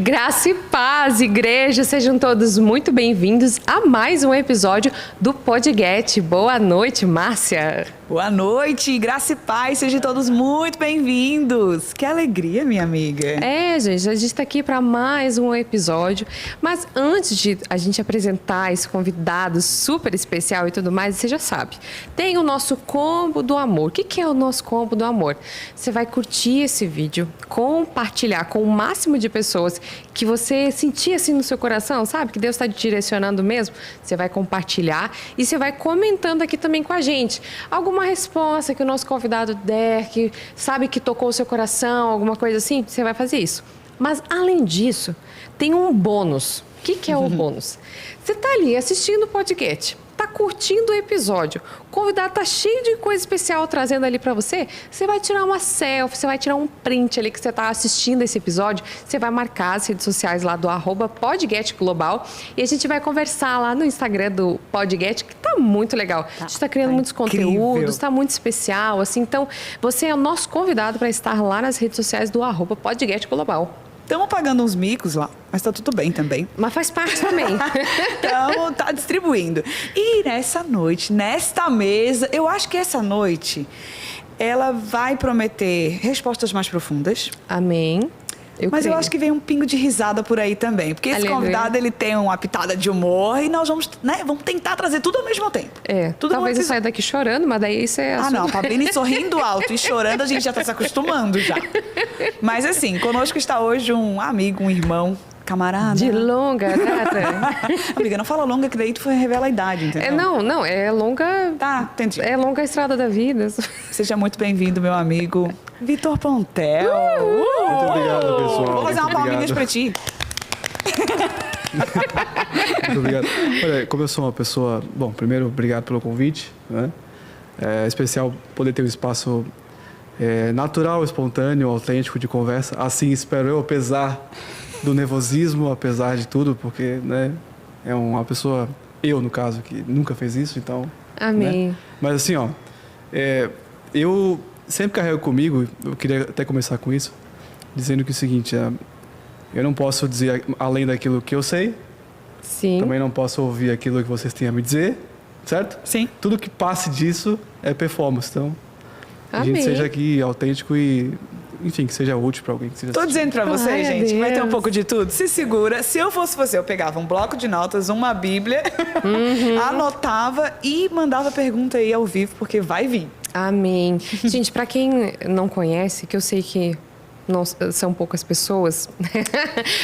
Graça e paz, igreja, sejam todos muito bem-vindos a mais um episódio do Podget. Boa noite, Márcia. Boa noite, graça e paz, sejam todos muito bem-vindos. Que alegria, minha amiga. Gente, a gente está aqui para mais um episódio, mas antes de a gente apresentar esse convidado super especial e tudo mais, você já sabe, tem o nosso combo do amor. O que é o nosso combo do amor? Você vai curtir esse vídeo, compartilhar com o máximo de pessoas que você sentir assim no seu coração, sabe? Que Deus está te direcionando mesmo. Você vai compartilhar e você vai comentando aqui também com a gente. Alguma resposta que o nosso convidado der, que sabe que tocou o seu coração, alguma coisa assim, você vai fazer isso. Mas, além disso, tem um bônus. O que é o bônus? Você está ali assistindo o podcast, está curtindo o episódio, o convidado está cheio de coisa especial trazendo ali para você, você vai tirar uma selfie, você vai tirar um print ali que você está assistindo esse episódio, você vai marcar as redes sociais lá do @podgetglobal e a gente vai conversar lá no Instagram do Podget, que está muito legal. A gente está criando muitos conteúdos, está muito especial, assim, então você é o nosso convidado para estar lá nas redes sociais do @podgetglobal. Estamos pagando uns micos lá, mas tá tudo bem também. Mas faz parte também. Então, tá distribuindo. E nessa noite, nesta mesa, eu acho que essa noite, ela vai prometer respostas mais profundas. Amém. Mas eu acho que vem um pingo de risada por aí também. Porque esse convidado, ele tem uma pitada de humor e nós vamos tentar trazer tudo ao mesmo tempo. Tudo talvez eu saia daqui chorando, mas daí isso é... não, Fabine sorrindo alto e chorando, a gente já tá se acostumando já. Mas assim, conosco está hoje um amigo, um irmão, camarada. De longa data. Amiga, não fala longa, que daí tu revela a idade, entendeu? Não, é longa... Tá, entendi. É longa a estrada da vida. Seja muito bem-vindo, meu amigo Vitor Pontel. Muito obrigado, pessoal. Vou fazer uma palminha pra ti. Muito obrigado. Olha, como eu sou uma pessoa... Bom, primeiro, obrigado pelo convite, né? É especial poder ter um espaço natural, espontâneo, autêntico de conversa. Assim espero eu, apesar do nervosismo, apesar de tudo, porque, né, é uma pessoa, eu no caso, que nunca fez isso, então... Amém. Né? Mas assim, ó, eu sempre carrego comigo, eu queria até começar com isso, dizendo que é o seguinte, eu não posso dizer além daquilo que eu sei. Sim. Também não posso ouvir aquilo que vocês têm a me dizer, certo? Sim. Tudo que passe disso é performance, então a Amém. gente seja aqui autêntico e, enfim, que seja útil para alguém que seja. Tô dizendo pra vocês, gente, vai ter um Deus. pouco de tudo. Se segura. Se eu fosse você, eu pegava um bloco de notas, uma bíblia, anotava e mandava pergunta aí ao vivo, porque vai vir. Amém. Gente, para quem não conhece, que eu sei que não são poucas pessoas.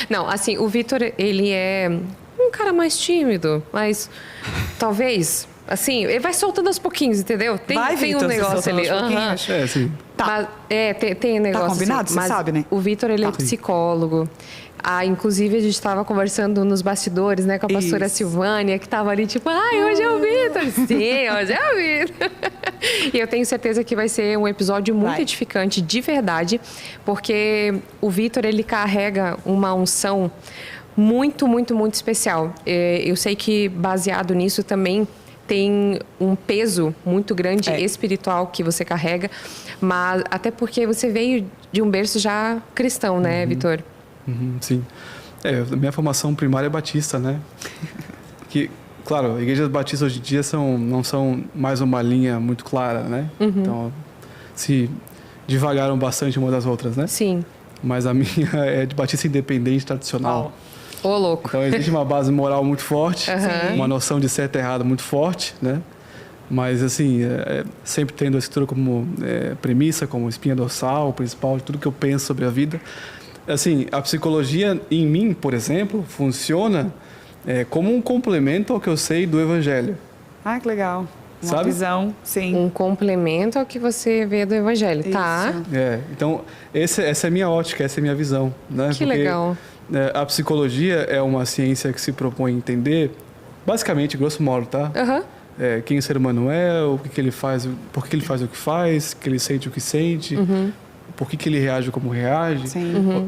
Não, assim, o Vitor, ele é um cara mais tímido, mas talvez, assim, ele vai soltando aos pouquinhos, entendeu? Tem um Vitor, negócio ali. Sim. Tá. Mas, tem negócio. Tá combinado? Assim, Você mas sabe, né? O Vitor, ele é psicólogo. Inclusive, a gente estava conversando nos bastidores, né, com a pastora Isso. Silvânia, que estava ali, tipo, hoje é o Vitor. Sim, hoje é o Vitor. E eu tenho certeza que vai ser um episódio muito edificante, de verdade, porque o Vitor, ele carrega uma unção muito, muito, muito especial. Eu sei que, baseado nisso, também tem um peso muito grande espiritual que você carrega, mas até porque você veio de um berço já cristão, né, Vitor? Sim. Minha formação primária é batista, né? Que, claro, igrejas batistas hoje em dia não são mais uma linha muito clara, né? Então, se divagaram bastante uma das outras, né? Sim. Mas a minha é de batista independente tradicional. Ô, louco. Então, existe uma base moral muito forte, uma noção de certo e errado muito forte, né? Mas, assim, sempre tendo a escritura como premissa, como espinha dorsal, principal de tudo que eu penso sobre a vida. Assim, a psicologia em mim, por exemplo, funciona como um complemento ao que eu sei do Evangelho. Ah, que legal. Uma Sabe? visão, sim. Um complemento ao que você vê do Evangelho, tá? Então, essa é a minha ótica, essa é a minha visão. Né? Que legal. A psicologia é uma ciência que se propõe entender, basicamente, grosso modo, tá? Quem o ser humano é, o que ele faz, por que ele faz o que faz, que ele sente o que sente, por que ele reage como reage.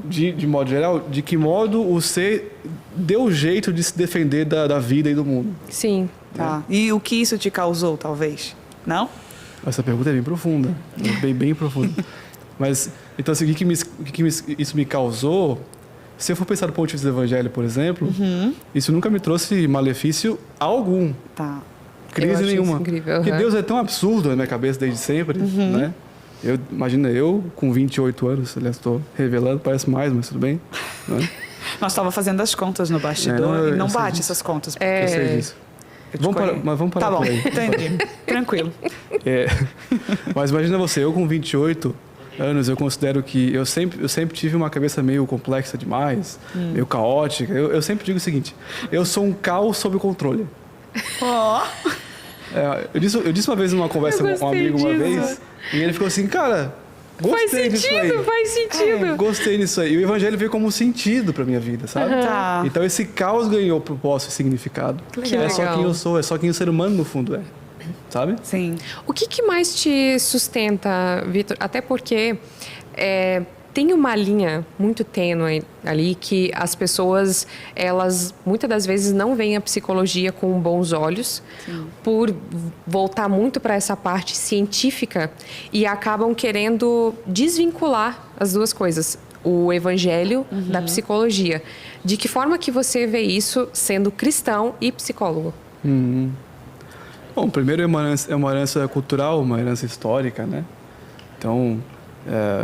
De modo geral, de que modo o ser deu jeito de se defender da vida e do mundo. Sim. Tá. E o que isso te causou, talvez? Não? Essa pergunta é bem profunda, bem profunda. Mas, então, assim, o que isso me causou se eu for pensar do ponto de vista do evangelho, por exemplo, isso nunca me trouxe malefício algum. Tá. Crise nenhuma. Incrível, Porque Deus é tão absurdo na minha cabeça desde sempre, né? Imagina eu com 28 anos, aliás, estou revelando, parece mais, mas tudo bem. Né? Nós estávamos fazendo as contas no bastidor e não bate essas contas. Eu sei disso. Vamos parar tá bom, por aí. entendi. Tranquilo. Mas imagina você, eu com 28 anos, eu considero que eu sempre tive uma cabeça meio complexa demais, meio caótica. Eu sempre digo o seguinte, eu sou um caos sob controle. Eu disse uma vez numa conversa com um amigo uma vez, e ele ficou assim, cara, gostei disso aí. Faz sentido. Gostei disso aí. E o evangelho veio como um sentido pra minha vida, sabe? Tá. Então esse caos ganhou propósito e significado. Que É só legal. quem eu sou, é só quem o ser humano no fundo é. Sabe? Sim. O que mais te sustenta, Vitor? Até porque tem uma linha muito tênue ali que as pessoas, elas muitas das vezes não veem a psicologia com bons olhos, por voltar muito para essa parte científica e acabam querendo desvincular as duas coisas, o evangelho da psicologia. De que forma que você vê isso sendo cristão e psicólogo? Bom, primeiro é uma herança cultural, uma herança histórica, né? Então,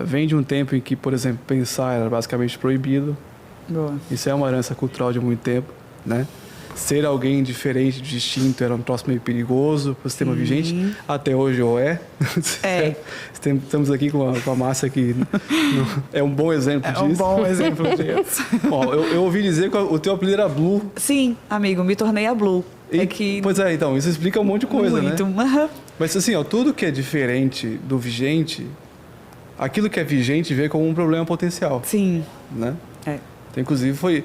vem de um tempo em que, por exemplo, pensar era basicamente proibido. Boa. Isso é uma herança cultural de muito tempo, né? Ser alguém diferente, distinto, era um troço meio perigoso para o sistema vigente. Até hoje ou é. Estamos aqui com a Márcia que é um bom exemplo disso. É um bom exemplo disso. Bom, eu ouvi dizer que o teu apelido era Blue. Sim, amigo, me tornei a Blue. Pois é, então, isso explica um monte de coisa, muito. né? Mas assim, tudo que é diferente do vigente, aquilo que é vigente vê como um problema potencial. Sim. Né? Então, inclusive,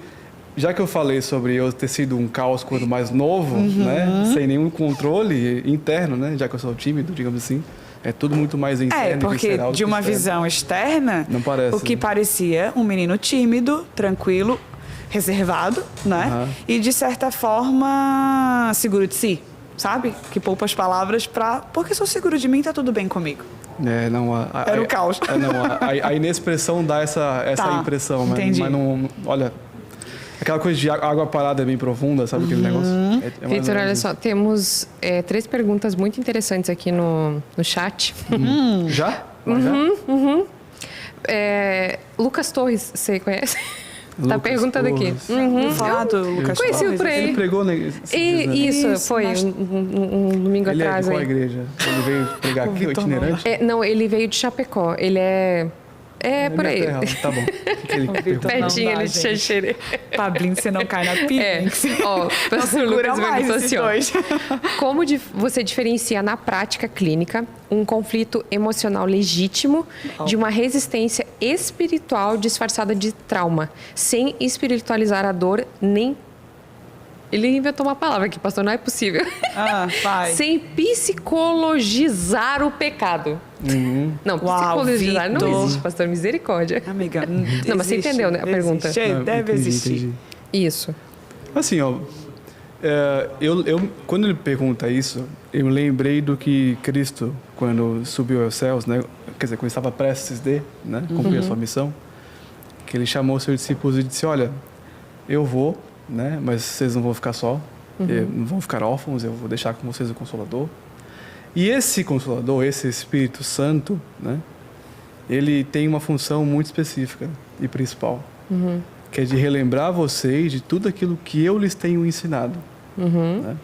já que eu falei sobre eu ter sido um caos quando mais novo, né? Sem nenhum controle interno, né? Já que eu sou tímido, digamos assim. É tudo muito mais interno. Porque de uma visão externa, não parece, o que parecia um menino tímido, tranquilo, reservado, né? E de certa forma seguro de si, sabe? Que poupa as palavras porque sou seguro de mim, tá tudo bem comigo. Era o caos. A inexpressão dá essa impressão, entendi. Mas não, olha, aquela coisa de água parada é bem profunda, sabe aquele negócio? Vitor, olha só, temos 3 perguntas muito interessantes aqui no chat. Já? Lucas Torres, você conhece? Tá perguntando aqui. Vou falar do Lucas Conheci Torres. por aí. Ele pregou, né? Isso, foi um domingo Ele atrás. Ele é de qual aí. igreja? Ele veio pregar aqui, o itinerante? Não, ele veio de Chapecó. Ele é por aí. Terra, tá bom. Pertinho ali de Xanxerê. Pablinho, você não cai na pilha. Pastor Lucas perguntou assim, dois. como você diferencia na prática clínica um conflito emocional legítimo de uma resistência espiritual disfarçada de trauma, sem espiritualizar a dor nem... Ele inventou uma palavra aqui, pastor, não é possível. Vai. Sem psicologizar o pecado. Não, psicologizar não existe, pastor, misericórdia. Amiga, não, mas você entendeu, né, a pergunta? Deve existir. Entendi. Isso. Assim, quando ele pergunta isso, eu me lembrei do que Cristo, quando subiu aos céus, né? Quer dizer, quando estava prestes né? Cumprir a sua missão, que ele chamou seus discípulos e disse, olha, eu vou, né? Mas vocês não vão ficar só, não vão ficar órfãos, eu vou deixar com vocês o Consolador. E esse Consolador, esse Espírito Santo, né? Ele tem uma função muito específica e principal, que é de relembrar vocês de tudo aquilo que eu lhes tenho ensinado. Né?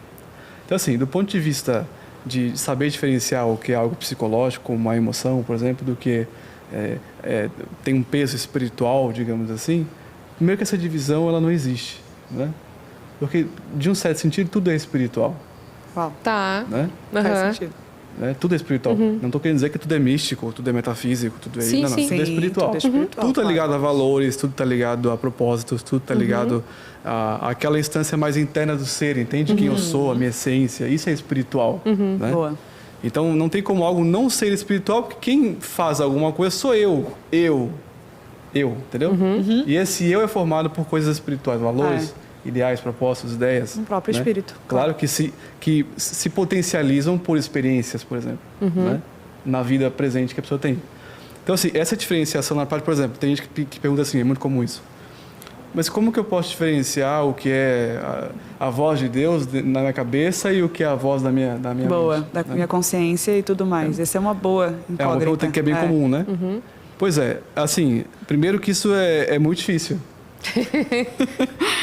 Então, assim, do ponto de vista de saber diferenciar o que é algo psicológico, como uma emoção, por exemplo, do que tem um peso espiritual, digamos assim, primeiro que essa divisão ela não existe, né? Porque, de um certo sentido, tudo é espiritual. Uau. Tá. Né? Faz sentido. Né? Tudo é espiritual. Não estou querendo dizer que tudo é místico, tudo é metafísico, tudo é... Sim, não, sim. tudo é espiritual. Tudo é espiritual, Tudo está ligado a valores, tudo está ligado a propósitos, tudo está ligado àquela instância mais interna do ser, entende? Quem eu sou, a minha essência, isso é espiritual. Né? Boa. Então, não tem como algo não ser espiritual, porque quem faz alguma coisa sou eu, entendeu? E esse eu é formado por coisas espirituais, valores, ideais, propósitos, ideias. Um próprio espírito. Claro que se potencializam por experiências, por exemplo, né? Na vida presente que a pessoa tem. Então, assim, essa diferenciação na parte, por exemplo, tem gente que pergunta assim, é muito comum isso. Mas como que eu posso diferenciar o que é a voz de Deus na minha cabeça e o que é a voz da minha boa, mente? da minha consciência e tudo mais. Essa é uma boa incógnita. É uma pergunta que é bem comum, né? Pois é, assim, primeiro que isso é muito difícil.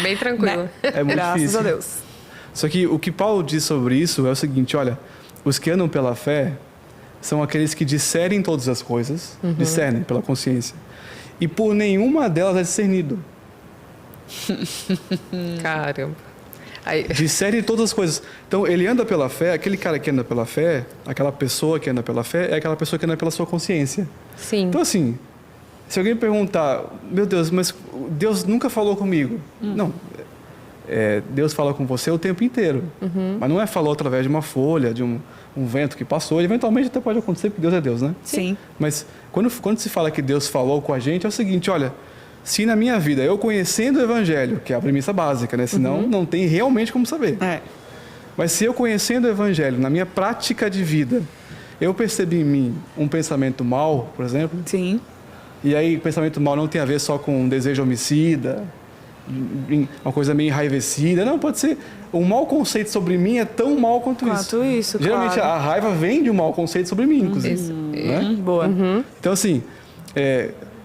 Bem tranquilo. É muito Graças difícil. a Deus. Só que o que Paulo diz sobre isso é o seguinte, olha, os que andam pela fé são aqueles que discernem todas as coisas, discernem pela consciência, e por nenhuma delas é discernido. Caramba. Aí, Discerne todas as coisas. Então, ele anda pela fé, aquele cara que anda pela fé, aquela pessoa que anda pela fé, é aquela pessoa que anda pela sua consciência. sim. Então, assim, se alguém perguntar, meu Deus, mas Deus nunca falou comigo. Não, Deus fala com você o tempo inteiro. Mas não falou através de uma folha, de um vento que passou. Eventualmente até pode acontecer, porque Deus é Deus, né? Sim. Mas quando se fala que Deus falou com a gente, é o seguinte, olha, se na minha vida eu conhecendo o Evangelho, que é a premissa básica, né? Senão não tem realmente como saber. Mas se eu conhecendo o Evangelho, na minha prática de vida, eu percebi em mim um pensamento mau, por exemplo, Sim. e aí o pensamento mau não tem a ver só com um desejo homicida, uma coisa meio enraivecida. Não, pode ser... Um mau conceito sobre mim é tão mau quanto isso. Geralmente claro. a raiva vem de um mau conceito sobre mim, inclusive. Né? Boa. Então, assim,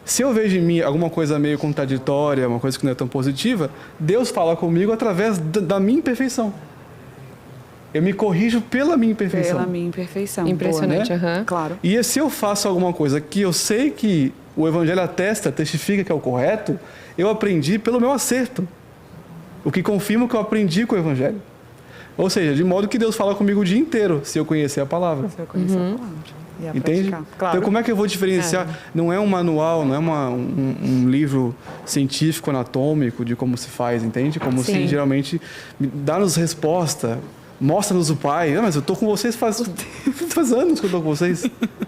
se eu vejo em mim alguma coisa meio contraditória, uma coisa que não é tão positiva, Deus fala comigo através da minha imperfeição. Eu me corrijo pela minha imperfeição. Pela minha imperfeição. Impressionante, Boa, né? aham. Claro. E se eu faço alguma coisa que eu sei que o Evangelho testifica que é o correto, eu aprendi pelo meu acerto. O que confirma que eu aprendi com o Evangelho. Ou seja, de modo que Deus fala comigo o dia inteiro, se eu conhecer a palavra. Se eu conhecer a palavra. E a Entende? praticar. Claro. Então, como é que eu vou diferenciar? Não é um manual, não é um livro científico, anatômico de como se faz, entende? Como Sim. se geralmente dá-nos resposta, mostra-nos o Pai. Mas eu estou com vocês faz anos que eu estou com vocês.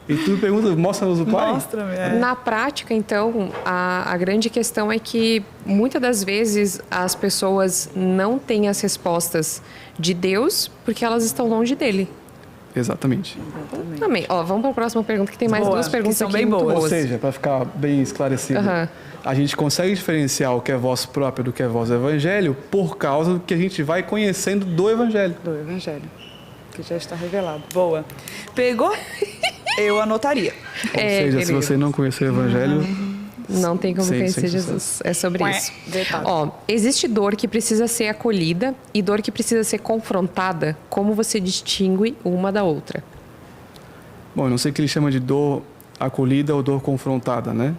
E tu me pergunta, mostra-nos o Pai? Mostra-me. Na prática, então, a grande questão é que muitas das vezes as pessoas não têm as respostas de Deus porque elas estão longe dele. Exatamente. Amém. Ó, vamos para a próxima pergunta, que tem mais Boa, duas perguntas que são aqui bem muito boas. Ou boas. seja, para ficar bem esclarecido, a gente consegue diferenciar o que é voz própria do que é voz do Evangelho por causa do que a gente vai conhecendo do Evangelho. Do Evangelho. Que já está revelado. Boa. Pegou? Eu anotaria. Ou seja, se querido. você não conhecer o Evangelho, Não tem como Sem conhecer sucesso. Jesus. É sobre isso. Detalhe. Ó, existe dor que precisa ser acolhida e dor que precisa ser confrontada. Como você distingue uma da outra? bom, eu não sei o que ele chama de dor acolhida ou dor confrontada, né?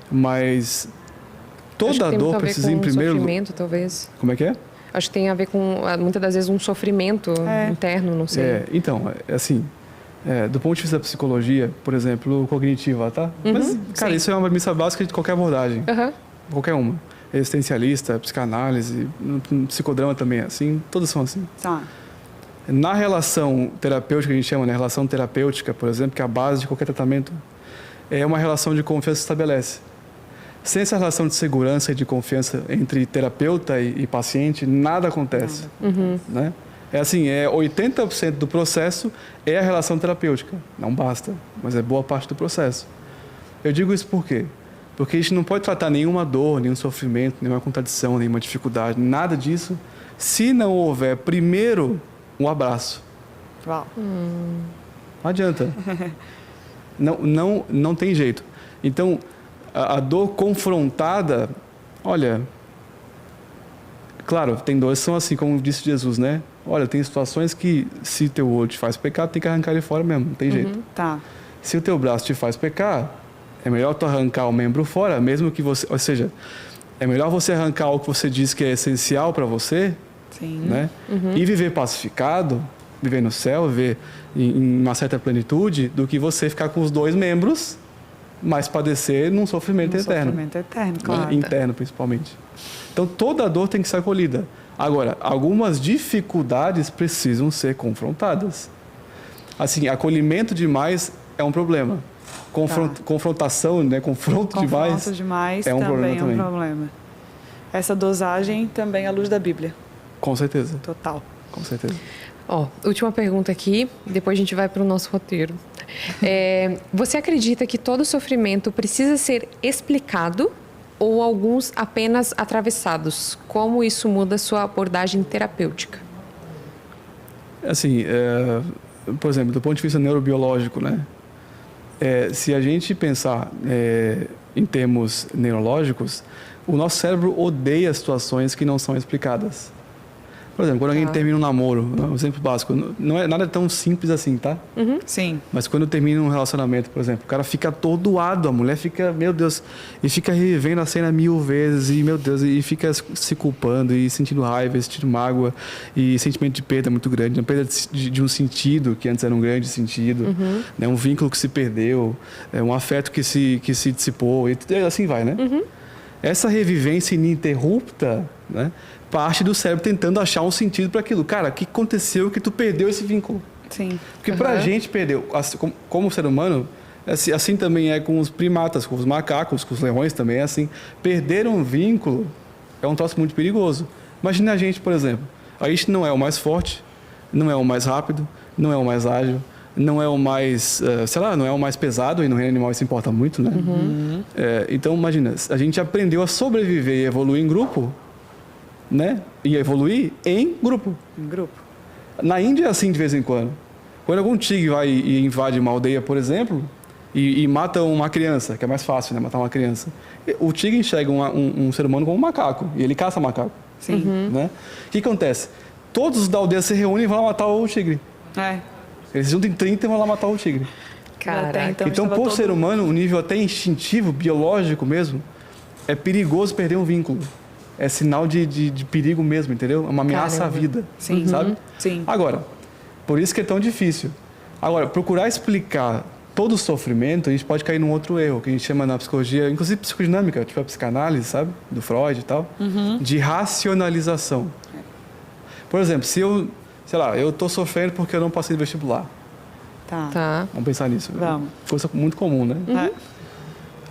Mas Acho que toda tem muito dor a ver precisa com em primeiro lugar. sofrimento, talvez. Como é que é? Acho que tem a ver com, muitas das vezes, um sofrimento interno, não sei. Então, assim, do ponto de vista da psicologia, por exemplo, cognitiva, tá? Mas, cara, sim. isso é uma premissa básica de qualquer abordagem. Aham. Qualquer uma. Existencialista, psicanálise, psicodrama também é assim, todas são assim. Tá. Na relação terapêutica, que a gente chama, né? Relação terapêutica, por exemplo, que é a base de qualquer tratamento, é uma relação de confiança que se estabelece. Sem essa relação de segurança e de confiança entre terapeuta e paciente, nada acontece. Né? É assim, 80% do processo é a relação terapêutica. Não basta, mas é boa parte do processo. Eu digo isso por quê? Porque a gente não pode tratar nenhuma dor, nenhum sofrimento, nenhuma contradição, nenhuma dificuldade, nada disso, se não houver primeiro um abraço. Uau. Não adianta. Não tem jeito. Então, a dor confrontada, olha, claro, tem dores que são assim, como disse Jesus, né? Olha, tem situações que se teu olho te faz pecar, tem que arrancar ele fora mesmo, não tem jeito. Tá. Se o teu braço te faz pecar, é melhor tu arrancar o membro fora, mesmo que você, ou seja, é melhor você arrancar o que você diz que é essencial para você, Sim. né? E viver pacificado, viver no céu, viver em uma certa plenitude, do que você ficar com os dois membros, mas padecer num sofrimento eterno. Sofrimento eterno, Né? claro. Interno, principalmente. Então, toda dor tem que ser acolhida. Agora, algumas dificuldades precisam ser confrontadas. Assim, acolhimento demais é um problema. Confrontação, né? Confronto demais é um também problema é um também. problema. Essa dosagem também é à luz da Bíblia. Com certeza, Total. com certeza. Ó, última pergunta aqui, depois a gente vai para o nosso roteiro. Você acredita que todo sofrimento precisa ser explicado ou alguns apenas atravessados? Como isso muda a sua abordagem terapêutica? Assim, por exemplo, do ponto de vista neurobiológico, né? Se a gente pensar em termos neurológicos, o nosso cérebro odeia situações que não são explicadas. Por exemplo, quando alguém termina um namoro, um exemplo básico, não é nada tão simples assim, tá? Sim. Mas quando termina um relacionamento, por exemplo, o cara fica atordoado, a mulher fica, meu Deus, e fica revivendo a cena 1000 vezes, e meu Deus, e fica se culpando, e sentindo raiva, e sentindo mágoa, e sentimento de perda muito grande, uma perda de um sentido, que antes era um grande sentido, né? Um vínculo que se perdeu, um afeto que se dissipou, e assim vai, né? Essa revivência ininterrupta, né, parte do cérebro tentando achar um sentido para aquilo. Cara, o que aconteceu que tu perdeu esse vínculo? Sim. Porque pra gente perdeu, assim, como ser humano, assim também é com os primatas, com os macacos, com os leões também é assim. Perder um vínculo é um troço muito perigoso. Imagina a gente, por exemplo. A gente não é o mais forte, não é o mais rápido, não é o mais ágil, não é o mais, não é o mais pesado, e no reino animal isso importa muito, né? Então, imagina, a gente aprendeu a sobreviver e evoluir em grupo, né? E evoluir em grupo. Em grupo. Na Índia é assim de vez em quando. Quando algum tigre vai e invade uma aldeia, por exemplo, e mata uma criança, que é mais fácil, né? Matar uma criança. O tigre enxerga um ser humano como um macaco, e ele caça macaco. Sim. Né? O que acontece? Todos da aldeia se reúnem e vão lá matar o tigre. Eles se juntam em 30 e vão lá matar o tigre. Caraca. Então por ser humano, um nível até instintivo, biológico mesmo, é perigoso perder um vínculo. É sinal de perigo mesmo, entendeu? É uma ameaça à vida. Sim. Sabe? Sim. Agora, por isso que é tão difícil. Agora, procurar explicar todo o sofrimento, a gente pode cair num outro erro, que a gente chama na psicologia, inclusive psicodinâmica, tipo a psicanálise, sabe? Do Freud e tal, de racionalização. Por exemplo, se eu tô sofrendo porque eu não passei no vestibular. Tá. Vamos pensar nisso. Vamos. Coisa muito comum, né?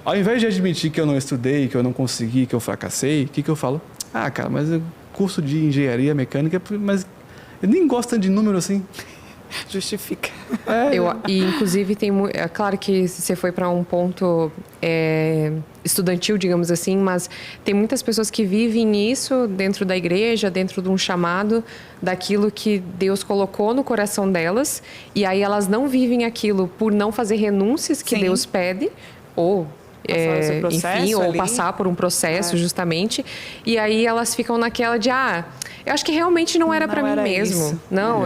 Ao invés de admitir que eu não estudei, que eu não consegui, que eu fracassei, o que eu falo? Ah, cara, mas curso de engenharia mecânica, mas eu nem gosto tanto de número assim. Justifica. E inclusive é claro que você foi para um ponto estudantil, digamos assim, mas tem muitas pessoas que vivem isso dentro da igreja, dentro de um chamado daquilo que Deus colocou no coração delas, e aí elas não vivem aquilo por não fazer renúncias que Deus pede, ou enfim, ou passar por um processo justamente, e aí elas ficam naquela de eu acho que realmente não era para mim mesmo. Isso. Não,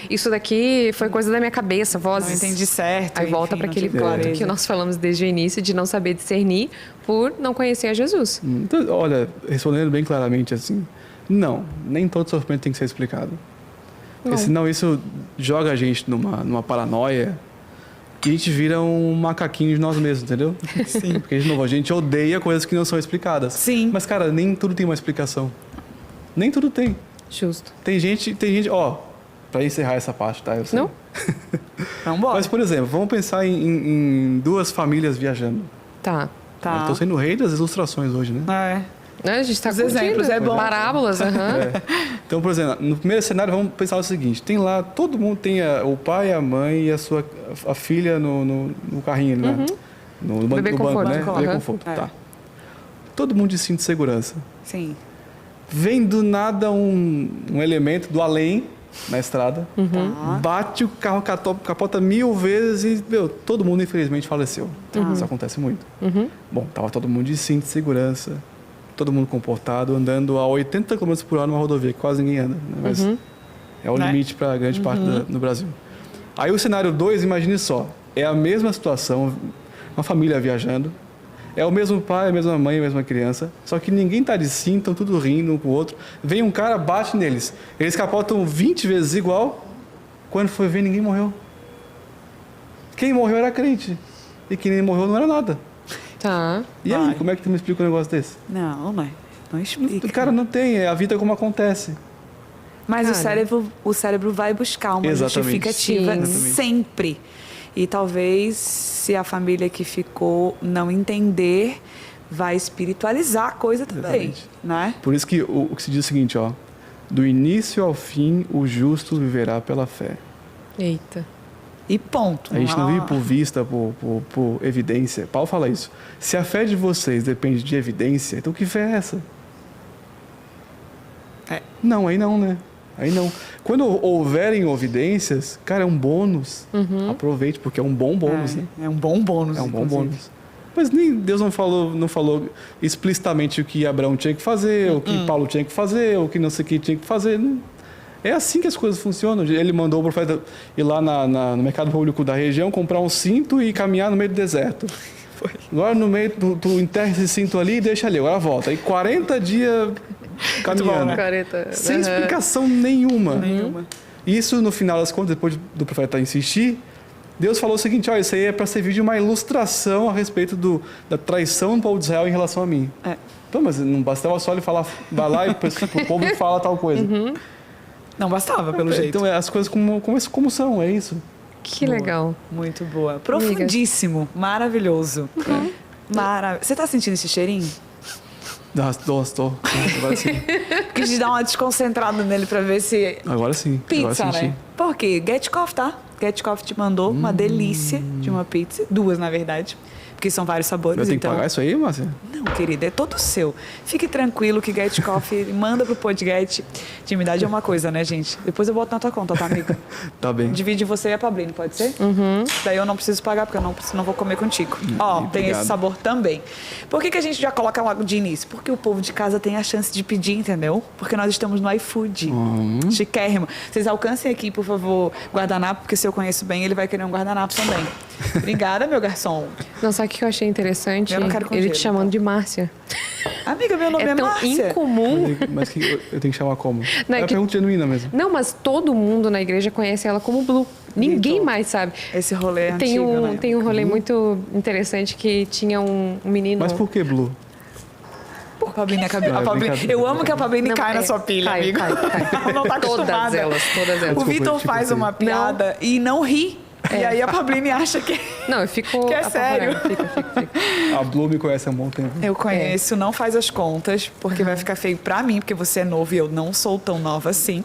isso daqui foi coisa da minha cabeça, vozes. Não entendi certo. Aí volta para aquele ponto que nós falamos desde o início, de não saber discernir por não conhecer a Jesus. Então, olha, respondendo bem claramente assim, não, nem todo sofrimento tem que ser explicado. Porque senão isso joga a gente numa paranoia, e a gente vira um macaquinho de nós mesmos, entendeu? Sim. Porque, de novo, a gente odeia coisas que não são explicadas. Sim. Mas, cara, nem tudo tem uma explicação. Nem tudo tem. Justo. Tem gente, pra encerrar essa parte, tá? Eu sei. Não? Vamos embora. Mas, por exemplo, vamos pensar em duas famílias viajando. Tá. Eu tô sendo o rei das ilustrações hoje, né? A gente tá Os exemplos é bom. Parábolas, Então, por exemplo, no primeiro cenário, vamos pensar o seguinte: tem lá, todo mundo tem o pai, a mãe e a filha no carrinho, né? No Bebê banco, conforto. né? Bebê conforto, tá. Todo mundo de cinto de segurança. Sim. Vem do nada um elemento do além na estrada, bate o carro, capota 1000 vezes e, todo mundo infelizmente faleceu. Isso acontece muito. Bom, tava todo mundo de cinto de segurança, todo mundo comportado, andando a 80 km por hora numa rodovia, que quase ninguém anda, né? Mas é o limite para grande parte do Brasil. Aí o cenário 2, imagine só, é a mesma situação, uma família viajando, é o mesmo pai, a mesma mãe, a mesma criança, só que ninguém tá de cinto, estão tudo rindo um com o outro. Vem um cara, bate neles. Eles capotam 20 vezes igual, quando foi ver, ninguém morreu. Quem morreu era crente, e quem nem morreu não era nada. Tá. E aí, como é que tu me explica um negócio desse? Não explica. Cara, não tem, é a vida como acontece. Mas o cérebro vai buscar uma justificativa sempre. E talvez, se a família que ficou não entender, vai espiritualizar a coisa também, né? Por isso que o que se diz é o seguinte, do início ao fim, o justo viverá pela fé. Eita. E ponto. A gente não vive por vista, por evidência. Paulo fala isso. Se a fé de vocês depende de evidência, então que fé é essa? Não, aí não, né? Aí não. Quando houverem evidências, cara, é um bônus. Aproveite, porque é um bom bônus, né? É um bom bônus. É um bom bônus. Mas nem Deus não falou explicitamente o que Abraão tinha que fazer, o que Paulo tinha que fazer, o que não sei o que tinha que fazer. Não. É assim que as coisas funcionam. Ele mandou o profeta ir lá no mercado público da região, comprar um cinto e caminhar no meio do deserto. Agora no meio, tu enterra esse cinto ali e deixa ali, agora volta. Aí 40 dias caminhando. Bom, né? 40. Sem explicação nenhuma. Isso, no final das contas, depois do profeta insistir, Deus falou o seguinte: olha, isso aí é para servir de uma ilustração a respeito da traição do povo de Israel em relação a mim. Então, mas não bastava só ele falar, vai lá e o povo fala tal coisa. Não bastava, pelo jeito. Então, as coisas como são, é isso. Que legal. Muito boa. Profundíssimo. Maravilhoso. Você tá sentindo esse cheirinho? Estou. Agora sim. Quis te dar uma desconcentrada nele pra ver se... Agora sim. Pizza, agora né? Por quê? Get Coffee, tá? Get Coffee te mandou uma delícia de uma pizza. 2, na verdade. Porque são vários sabores. Eu tenho que pagar isso aí, Márcia? Não, querida, é todo seu. Fique tranquilo que Get Coffee manda pro podcast. Intimidade é uma coisa, né, gente? Depois eu boto na tua conta, tá, amigo? Tá bem. Divide você e a Pablini, pode ser? Daí eu não preciso pagar, porque eu não vou comer contigo. Ó, tem esse sabor também. Por que a gente já coloca logo de início? Porque o povo de casa tem a chance de pedir, entendeu? Porque nós estamos no iFood. Chiquérrimo. Vocês alcancem aqui, por favor, guardanapo, porque se eu conheço bem, ele vai querer um guardanapo também. Obrigada, meu garçom. Não, sabe o que eu achei interessante? Eu não quero com ele gelo, te chamando então. de Márcia. Amiga, meu nome é tão Márcia. incomum. Mas que eu tenho que chamar como? Não, É uma pergunta genuína mesmo. Não, mas todo mundo na igreja conhece ela como Blue. Ninguém Vitor, mais sabe. Esse rolê é Tem antigo, um, né? tem um rolê muito interessante que tinha um menino... Mas por que Blue? A Pablini, brincadeira. Eu amo que a Pablini Não, cai na sua pilha, cai, amigo. cai. Ela não tá acostumada. Todas elas. O Vitor Desculpa, faz tipo uma assim. piada e não ri. E aí a Pablini acha que... Não, eu fico... Que é apavorada. sério. Fica. A Blue me conhece há um bom tempo. Eu conheço, não faz as contas, porque vai ficar feio pra mim, porque você é novo e eu não sou tão nova assim.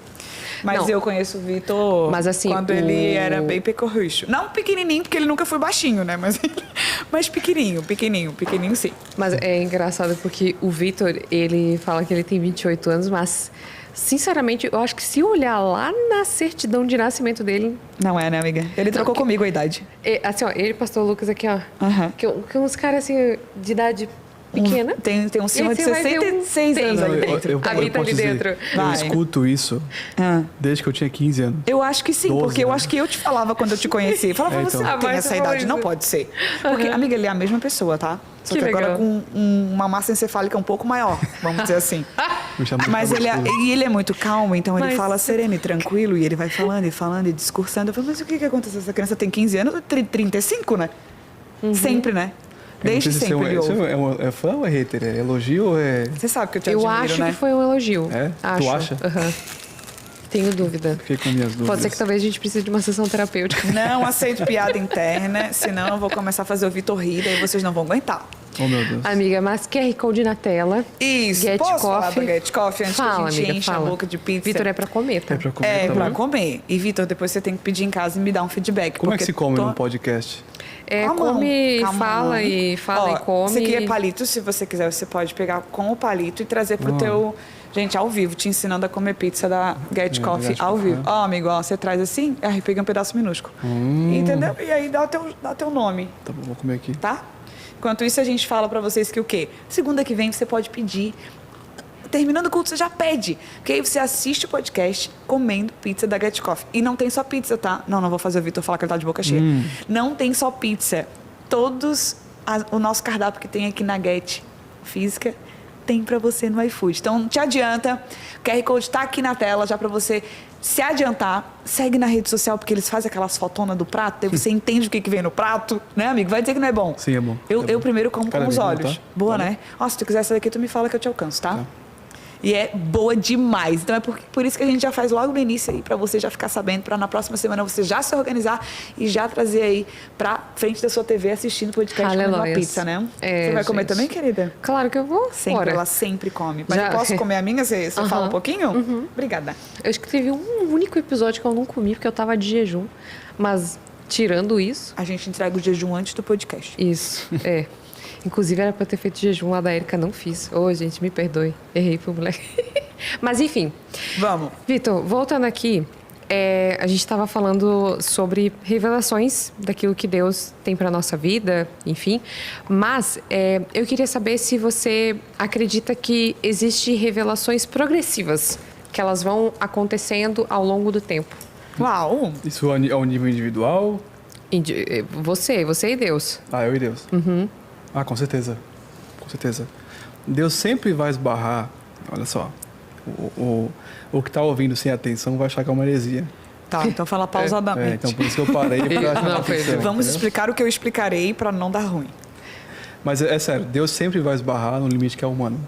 Mas Não. eu conheço o Vitor Mas, assim, quando ele era bem pecorrucho. Não pequenininho, porque ele nunca foi baixinho, né? Mas pequenininho sim. Mas é engraçado porque o Vitor, ele fala que ele tem 28 anos, mas... Sinceramente, eu acho que se olhar lá na certidão de nascimento dele... Não é, né, amiga? Ele trocou comigo a idade. Assim, ó, ele, pastor Lucas, aqui, ó. Aham. Que uns caras, assim, de idade pequena. Tem um E senhor aí de você vai ver 66 anos ali dentro. Habita ali dentro. Eu Vai. escuto isso Ah. desde que eu tinha 15 anos. Eu acho que sim, 12, porque eu né? acho que eu te falava quando eu te conheci. Falava, então. você Ah, não tem mas essa você falou idade, não isso. pode ser. Porque, amiga, ele é a mesma pessoa, tá? Só Que que agora legal. com uma massa encefálica um pouco maior, vamos dizer assim. Me chama de Mas ele cabeçudo. é muito calmo, então ele Mas- fala sereno e tranquilo, e ele vai falando e discursando. Eu falo, mas o que aconteceu? Essa criança tem 15 anos, 35, né? Sempre, né? Desde Não sei se sempre ele isso ouve. é fã ou é hater? É elogio ou é... Você sabe que eu te Eu admiro, acho né? que foi um elogio. É? Acho. Tu acha? Aham. Tenho dúvida. Fiquei com minhas dúvidas. Pode ser que talvez a gente precise de uma sessão terapêutica. Não aceito piada interna, senão eu vou começar a fazer o Vitor rir, daí vocês não vão aguentar. Oh, meu Deus. Amiga, mas QR Code na tela. Isso, Get posso falar Coffee. da Get Coffee antes Fala, que a gente amiga, enche a fala. boca de pizza? Vitor, é pra comer, tá? É pra comer É, também. pra comer. E, Vitor, depois você tem que pedir em casa e me dar um feedback. Como é que porque se come tô- num podcast? É, Com a mão, come, com a fala mão. e fala Ó, e come. Esse aqui é palito, se você quiser, você pode pegar com o palito e trazer pro teu... Gente, ao vivo, te ensinando a comer pizza da Get Coffee Get ao Coffee, vivo. Ó, amigo, ó, você traz assim, aí pega um pedaço minúsculo. Entendeu? E aí dá teu nome, Tá bom, vou comer aqui. tá? Enquanto isso, a gente fala pra vocês que o quê? Segunda que vem você pode pedir. Terminando o culto, você já pede. Porque aí você assiste o podcast comendo pizza da Get Coffee. E não tem só pizza, tá? Não vou fazer o Vitor falar que ele tá de boca cheia. Não tem só pizza. O nosso cardápio que tem aqui na Get Física tem pra você no iFood. Então, não te adianta. O QR Code tá aqui na tela já pra você se adiantar. Segue na rede social, porque eles fazem aquelas fotonas do prato, daí você entende o que vem no prato, né, amigo? Vai dizer que não é bom. Sim, é bom. Eu primeiro como Cada com os vez olhos. não, tá? Boa, Valeu. né? Ó, se tu quiser essa daqui, tu me fala que eu te alcanço, tá? E é boa demais. Então é por isso que a gente já faz logo no início aí, pra você já ficar sabendo, pra na próxima semana você já se organizar e já trazer aí pra frente da sua TV assistindo o podcast comendo uma Aleluias. pizza, né? É, você vai comer gente. também, querida? Claro que eu vou. Sempre, Bora. ela sempre come. Mas Já- eu posso comer a minha? Você fala um Aham. pouquinho? Obrigada. Eu acho que teve um único episódio que eu não comi, porque eu tava de jejum. Mas Tirando isso... A gente entrega o jejum antes do podcast. Isso, é. Inclusive, era pra ter feito jejum lá da Érica, não fiz. Ô, gente, me perdoe. Errei pro moleque. Mas, enfim. Vamos. Vitor, voltando aqui, a gente estava falando sobre revelações daquilo que Deus tem para nossa vida, enfim. Mas eu queria saber se você acredita que existem revelações progressivas, que elas vão acontecendo ao longo do tempo. Uau! Isso é ao nível individual? Você e Deus. Ah, eu e Deus. Uhum. Ah, com certeza. Com certeza. Deus sempre vai esbarrar, olha só, o que está ouvindo sem atenção vai achar que é uma heresia. Tá, então fala pausadamente. Então por isso que eu parei para chamar atenção. Vamos explicar o que eu explicarei para não dar ruim. Mas é sério, Deus sempre vai esbarrar no limite que é humano.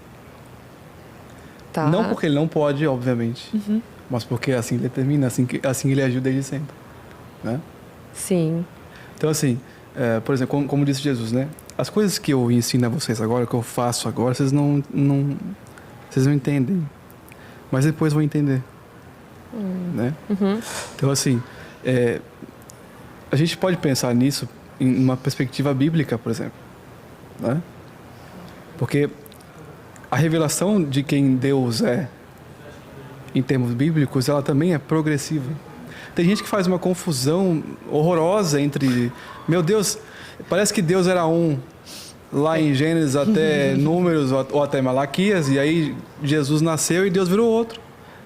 Tá. Não porque ele não pode, obviamente, mas porque assim ele determina, assim ele agiu desde sempre. Né? Sim. Então assim, por exemplo, como disse Jesus, né? As coisas que eu ensino a vocês agora, que eu faço agora, vocês não entendem. Mas depois vão entender. Né? Então, assim, a gente pode pensar nisso em uma perspectiva bíblica, por exemplo. Né? Porque a revelação de quem Deus é, em termos bíblicos, ela também é progressiva. Tem gente que faz uma confusão horrorosa entre... Meu Deus, parece que Deus era um lá em Gênesis até Números ou até Malaquias, e aí Jesus nasceu e Deus virou outro.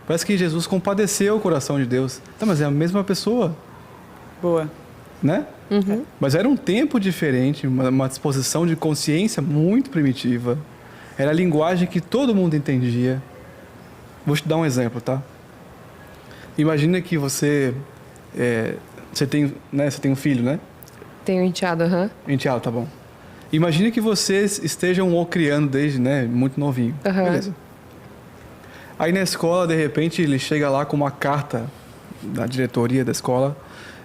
Parece que Jesus compadeceu o coração de Deus. Tá, mas é a mesma pessoa. Boa. Né? Mas era um tempo diferente, uma disposição de consciência muito primitiva. Era a linguagem que todo mundo entendia. Vou te dar um exemplo, tá? Imagina que você tem um filho, né? Tenho um enteado, Enteado, tá bom. Imagina que vocês estejam o criando desde, muito novinho. Beleza. Aí na escola, de repente, ele chega lá com uma carta da diretoria da escola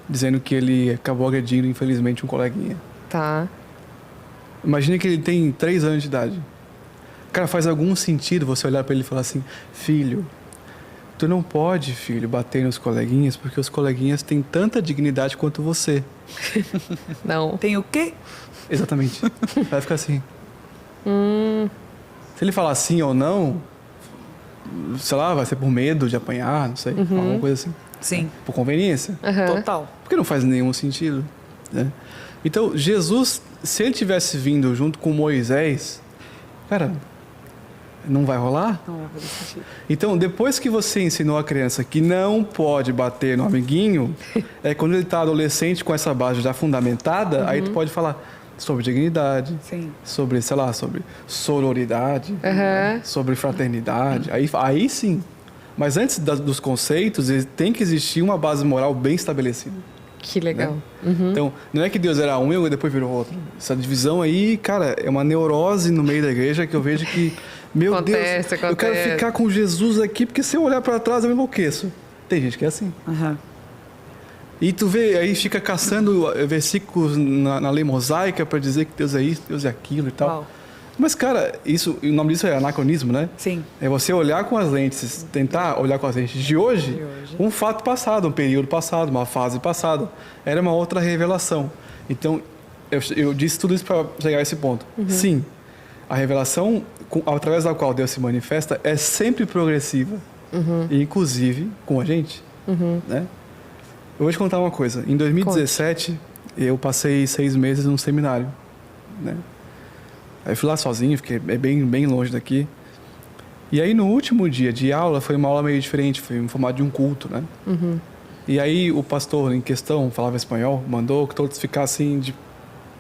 dizendo que ele acabou agredindo, infelizmente, um coleguinha. Tá. Imagina que ele tem 3 anos de idade. Cara, faz algum sentido você olhar para ele e falar assim: filho, tu não pode, filho, bater nos coleguinhas porque os coleguinhas têm tanta dignidade quanto você. Não. Tem o quê? Exatamente. Vai ficar assim. Se ele falar sim ou não, sei lá, vai ser por medo de apanhar, não sei, alguma coisa assim. Sim. Por conveniência. Total. Porque não faz nenhum sentido. Né? Então, Jesus, se ele tivesse vindo junto com Moisés, cara, não vai rolar? Não vai fazer sentido. Então, depois que você ensinou a criança que não pode bater no amiguinho, quando ele está adolescente com essa base já fundamentada, aí tu pode falar sobre dignidade, Sim. sobre, sei lá, sobre sororidade, sobre fraternidade. Aí sim. Mas antes dos conceitos, tem que existir uma base moral bem estabelecida. Que legal. Né? Então, não é que Deus era um e depois virou outro. Essa divisão aí, cara, é uma neurose no meio da igreja que eu vejo que, meu Deus, eu quero ficar com Jesus aqui, porque se eu olhar para trás eu me enlouqueço. Tem gente que é assim. E tu vê, aí fica caçando versículos na lei mosaica para dizer que Deus é isso, Deus é aquilo e tal. Uau. Mas, cara, o nome disso é anacronismo, né? Sim. É você olhar com as lentes, tentar olhar com as lentes de hoje, um fato passado, um período passado, uma fase passada. Era uma outra revelação. Então, eu disse tudo isso para chegar a esse ponto. Sim, a revelação através da qual Deus se manifesta é sempre progressiva. Inclusive com a gente. Né? Eu vou te contar uma coisa. Em 2017, eu passei 6 meses num seminário. Né? Aí eu fui lá sozinho, fiquei bem longe daqui. E aí no último dia de aula, foi uma aula meio diferente, foi no formato de um culto, né? E aí o pastor em questão, falava espanhol, mandou que todos ficassem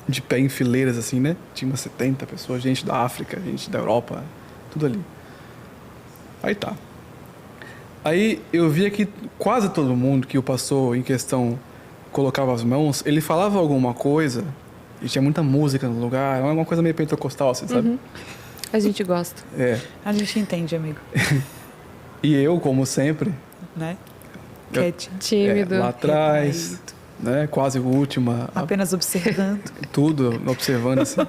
de pé em fileiras, assim, né? Tinha umas 70 pessoas, gente da África, gente da Europa, tudo ali. Aí tá. Aí eu via que quase todo mundo que o pastor em questão colocava as mãos, ele falava alguma coisa... E tinha muita música no lugar, uma coisa meio pentecostal, assim, sabe? A gente gosta. A gente entende, amigo. E eu, como sempre... Né? Tímido. Lá atrás, né? Quase última. Apenas observando. Tudo, observando, assim.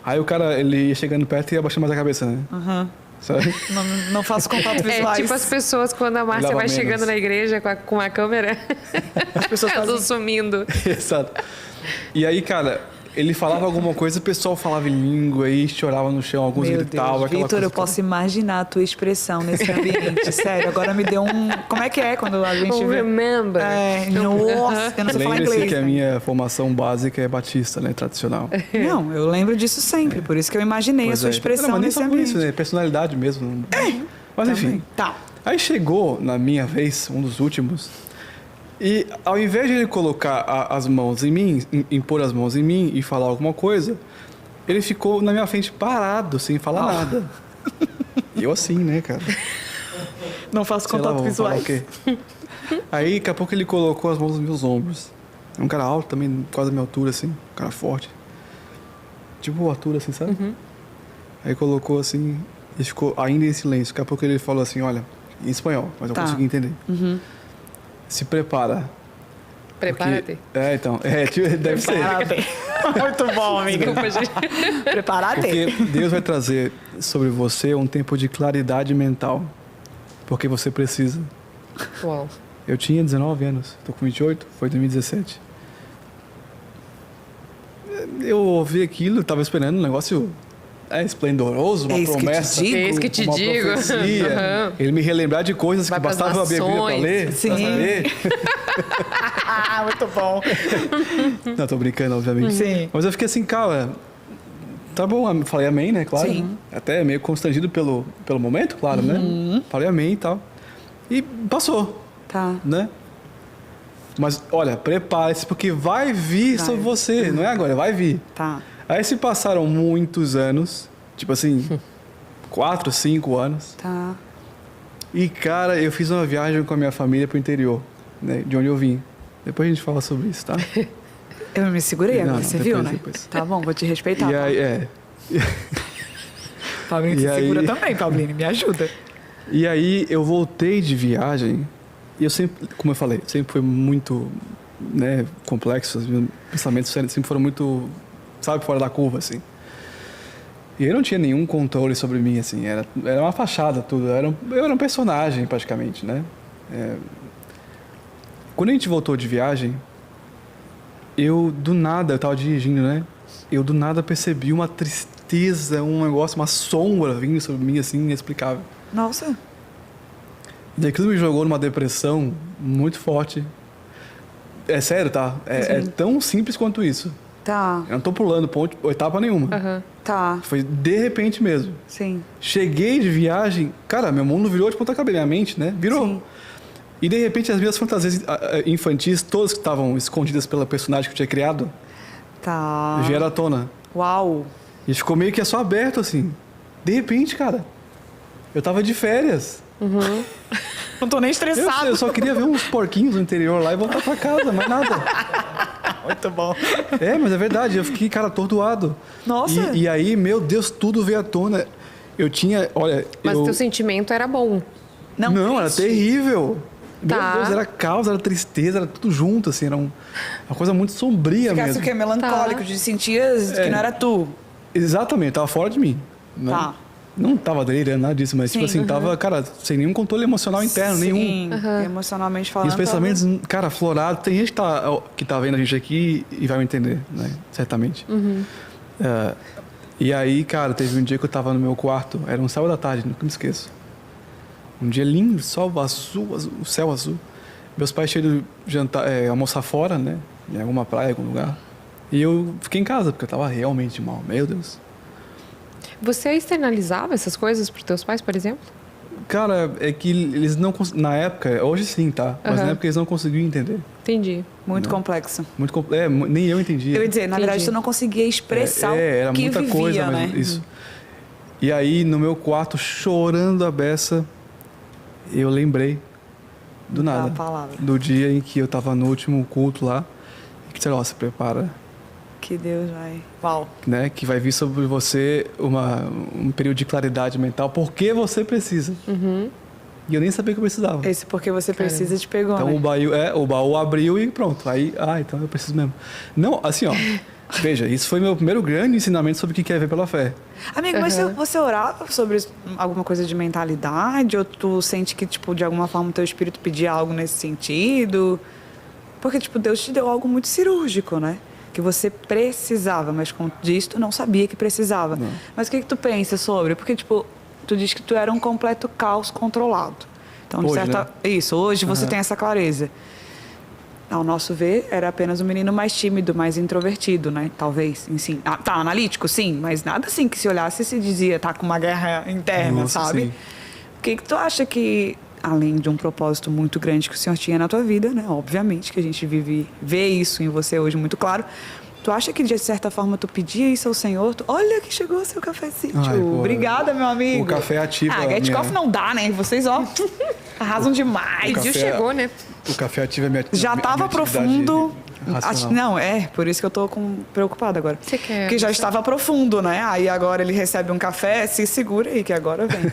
Aí o cara, ele ia chegando perto e ia baixando mais a cabeça, né? sabe? Não faço contato visuais. É tipo as pessoas quando a Márcia Lava vai menos. chegando na igreja com a câmera. As pessoas Elas fazem... sumindo. Exato. E aí, cara, ele falava alguma coisa, o pessoal falava em língua e chorava no chão, alguns Meu gritavam. Deus, aquela Vitor, coisa eu posso imaginar a tua expressão nesse ambiente. Sério, agora me deu um... Como é que é quando a gente vê... Remember. Nossa, eu não sei falar Lembre-se inglês. que a né? minha formação básica é batista, né? Tradicional. Não, eu lembro disso sempre. Por isso que eu imaginei a Pois sua é. expressão Não, mas nem nesse só por ambiente. isso, né? Personalidade mesmo. Mas enfim. Também. Tá. Aí chegou na minha vez, um dos últimos, e ao invés de ele colocar as mãos em mim, impor as mãos em mim e falar alguma coisa, ele ficou na minha frente parado, sem falar nada. E eu assim, né, cara? Não faço Sei lá, contato vou falar visuais. o quê? Aí, daqui a pouco ele colocou as mãos nos meus ombros. É um cara alto também, quase da minha altura, assim. Um cara forte. Tipo altura, assim, sabe? Aí colocou assim e ficou ainda em silêncio. Daqui a pouco ele falou assim, olha, em espanhol, mas eu Tá. consegui entender. Se prepara. Prepara-te. Então. Deve ser. Prepara-te. Muito bom, amiga. Desculpa, gente. Prepara-te. Porque Deus vai trazer sobre você um tempo de claridade mental. Porque você precisa. Uau. Eu tinha 19 anos, tô com 28, foi 2017. Eu ouvi aquilo, tava esperando um negócio esplendoroso, uma Eis que te promessa. digo. Eis que te uma digo. profecia. Aham. Ele me relembrar de coisas Vai que pras bastava abrir a Bíblia pra nações. ler, Sim. pra saber. Muito bom. Não, tô brincando, obviamente. Sim. Mas eu fiquei assim, cara, tá bom, falei amém, né, claro. Sim. Até meio constrangido pelo momento, claro, né? Falei amém e tal. E passou, Tá. né? Mas, olha, prepare-se, porque vai vir Vai. sobre você, não é agora, vai vir. Tá. Aí se passaram muitos anos, tipo assim, 4, 5 anos. Tá. E, cara, eu fiz uma viagem com a minha família pro interior, né, de onde eu vim. Depois a gente fala sobre isso, tá? Eu me segurei agora, Não, você depois, viu, né? depois. Tá bom, vou te respeitar. E aí, Pauline e se aí- segura também, Pauline, me ajuda. E aí eu voltei de viagem e eu sempre, como eu falei, sempre foi muito, né, complexo, os meus pensamentos sempre foram muito, sabe, fora da curva, assim. E eu não tinha nenhum controle sobre mim, assim, era uma fachada tudo, eu era um personagem praticamente, né. Quando a gente voltou de viagem, eu do nada, eu tava dirigindo, né, eu do nada percebi uma tristeza, um negócio, uma sombra vindo sobre mim, assim, inexplicável. Nossa. E aquilo me jogou numa depressão muito forte. É sério, tá? É tão simples quanto isso. Tá. Eu não tô pulando etapa nenhuma. Aham. Tá. Foi de repente mesmo. Sim. Cheguei de viagem, cara, meu mundo virou de ponta cabeça, minha mente, né? Virou. Sim. E de repente as minhas fantasias infantis, todas que estavam escondidas pela personagem que eu tinha criado, Tá. vieram à tona. Uau. E ficou meio que só aberto, assim. De repente, cara, eu tava de férias. Não tô nem Eu estressado. só queria ver uns porquinhos no interior lá e voltar pra casa, mais nada. Muito bom. Mas é verdade, eu fiquei, cara, atordoado. Nossa. E aí, meu Deus, tudo veio à tona. Eu tinha, olha... Mas teu sentimento era bom. Não, era triste. terrível. Tá. Meu Deus, era caos, era tristeza, era tudo junto, assim, era uma coisa muito sombria Ficasse mesmo. o quê? Melancólico, Tá. de sentir que não era tu. Exatamente, tava fora de mim. Né? Tá. Não tava delirando, nada disso, mas tipo Sim, assim, tava, cara, sem nenhum controle emocional interno, nenhum. Sim, emocionalmente E falando. os pensamentos, cara, aflorados. Tem gente que tá vendo a gente aqui e vai me entender, né? Certamente. E aí, cara, teve um dia que eu tava no meu quarto, era um sábado da tarde, nunca me esqueço. Um dia lindo, sol azul, o céu azul. Meus pais cheios de jantar, almoçar fora, né? Em alguma praia, algum lugar. E eu fiquei em casa, porque eu tava realmente mal. Meu Deus. Você externalizava essas coisas pros teus pais, por exemplo? Cara, é que eles não... Na época, hoje sim, tá? Mas Aham. na época eles não conseguiam entender. Entendi. Muito complexo. Nem eu entendia. Eu ia dizer, na Entendi. verdade, tu não conseguia expressar era o que muita vivia, coisa, né? mas isso. E aí, no meu quarto, chorando a beça, eu lembrei do nada. palavra. Do dia em que eu tava no último culto lá. E que, sei lá, se prepara, Que Deus vai. Uau. né? Que vai vir sobre você um período de claridade mental. Porque você precisa. E eu nem sabia que eu precisava. Esse porque você precisa te pegou, Então né? o baú abriu e pronto. Aí, então eu preciso mesmo. Não, assim, ó. Veja, isso foi meu primeiro grande ensinamento sobre o que é ver pela fé. Amigo, mas você orava sobre alguma coisa de mentalidade? Ou tu sente que, tipo, de alguma forma o teu espírito pedia algo nesse sentido? Porque, tipo, Deus te deu algo muito cirúrgico, né? Que você precisava, mas com disso tu não sabia que precisava. Não. Mas o que tu pensa sobre? Porque, tipo, tu diz que tu era um completo caos controlado. Então, de hoje, certa... né? Isso, hoje você tem essa clareza. Ao nosso ver, era apenas um menino mais tímido, mais introvertido, né? Talvez, sim. Tá, analítico, sim, mas nada assim que se olhasse e se dizia, tá com uma guerra interna, nossa, sabe? Sim. O que tu acha que, além de um propósito muito grande que o Senhor tinha na tua vida, né? Obviamente que a gente vê isso em você hoje muito claro. Tu acha que, de certa forma, tu pedia isso ao Senhor? Olha que chegou o seu cafezinho. Obrigada, meu amigo. O café ativa... Get Coffee não dá, né? Vocês, ó, arrasam demais. Pediu, chegou, né? O café ativa a minha já estava profundo. Não, por isso que eu tô preocupada agora. Você quer? Porque já estava profundo, né? Aí agora ele recebe um café, se segura aí, que agora vem.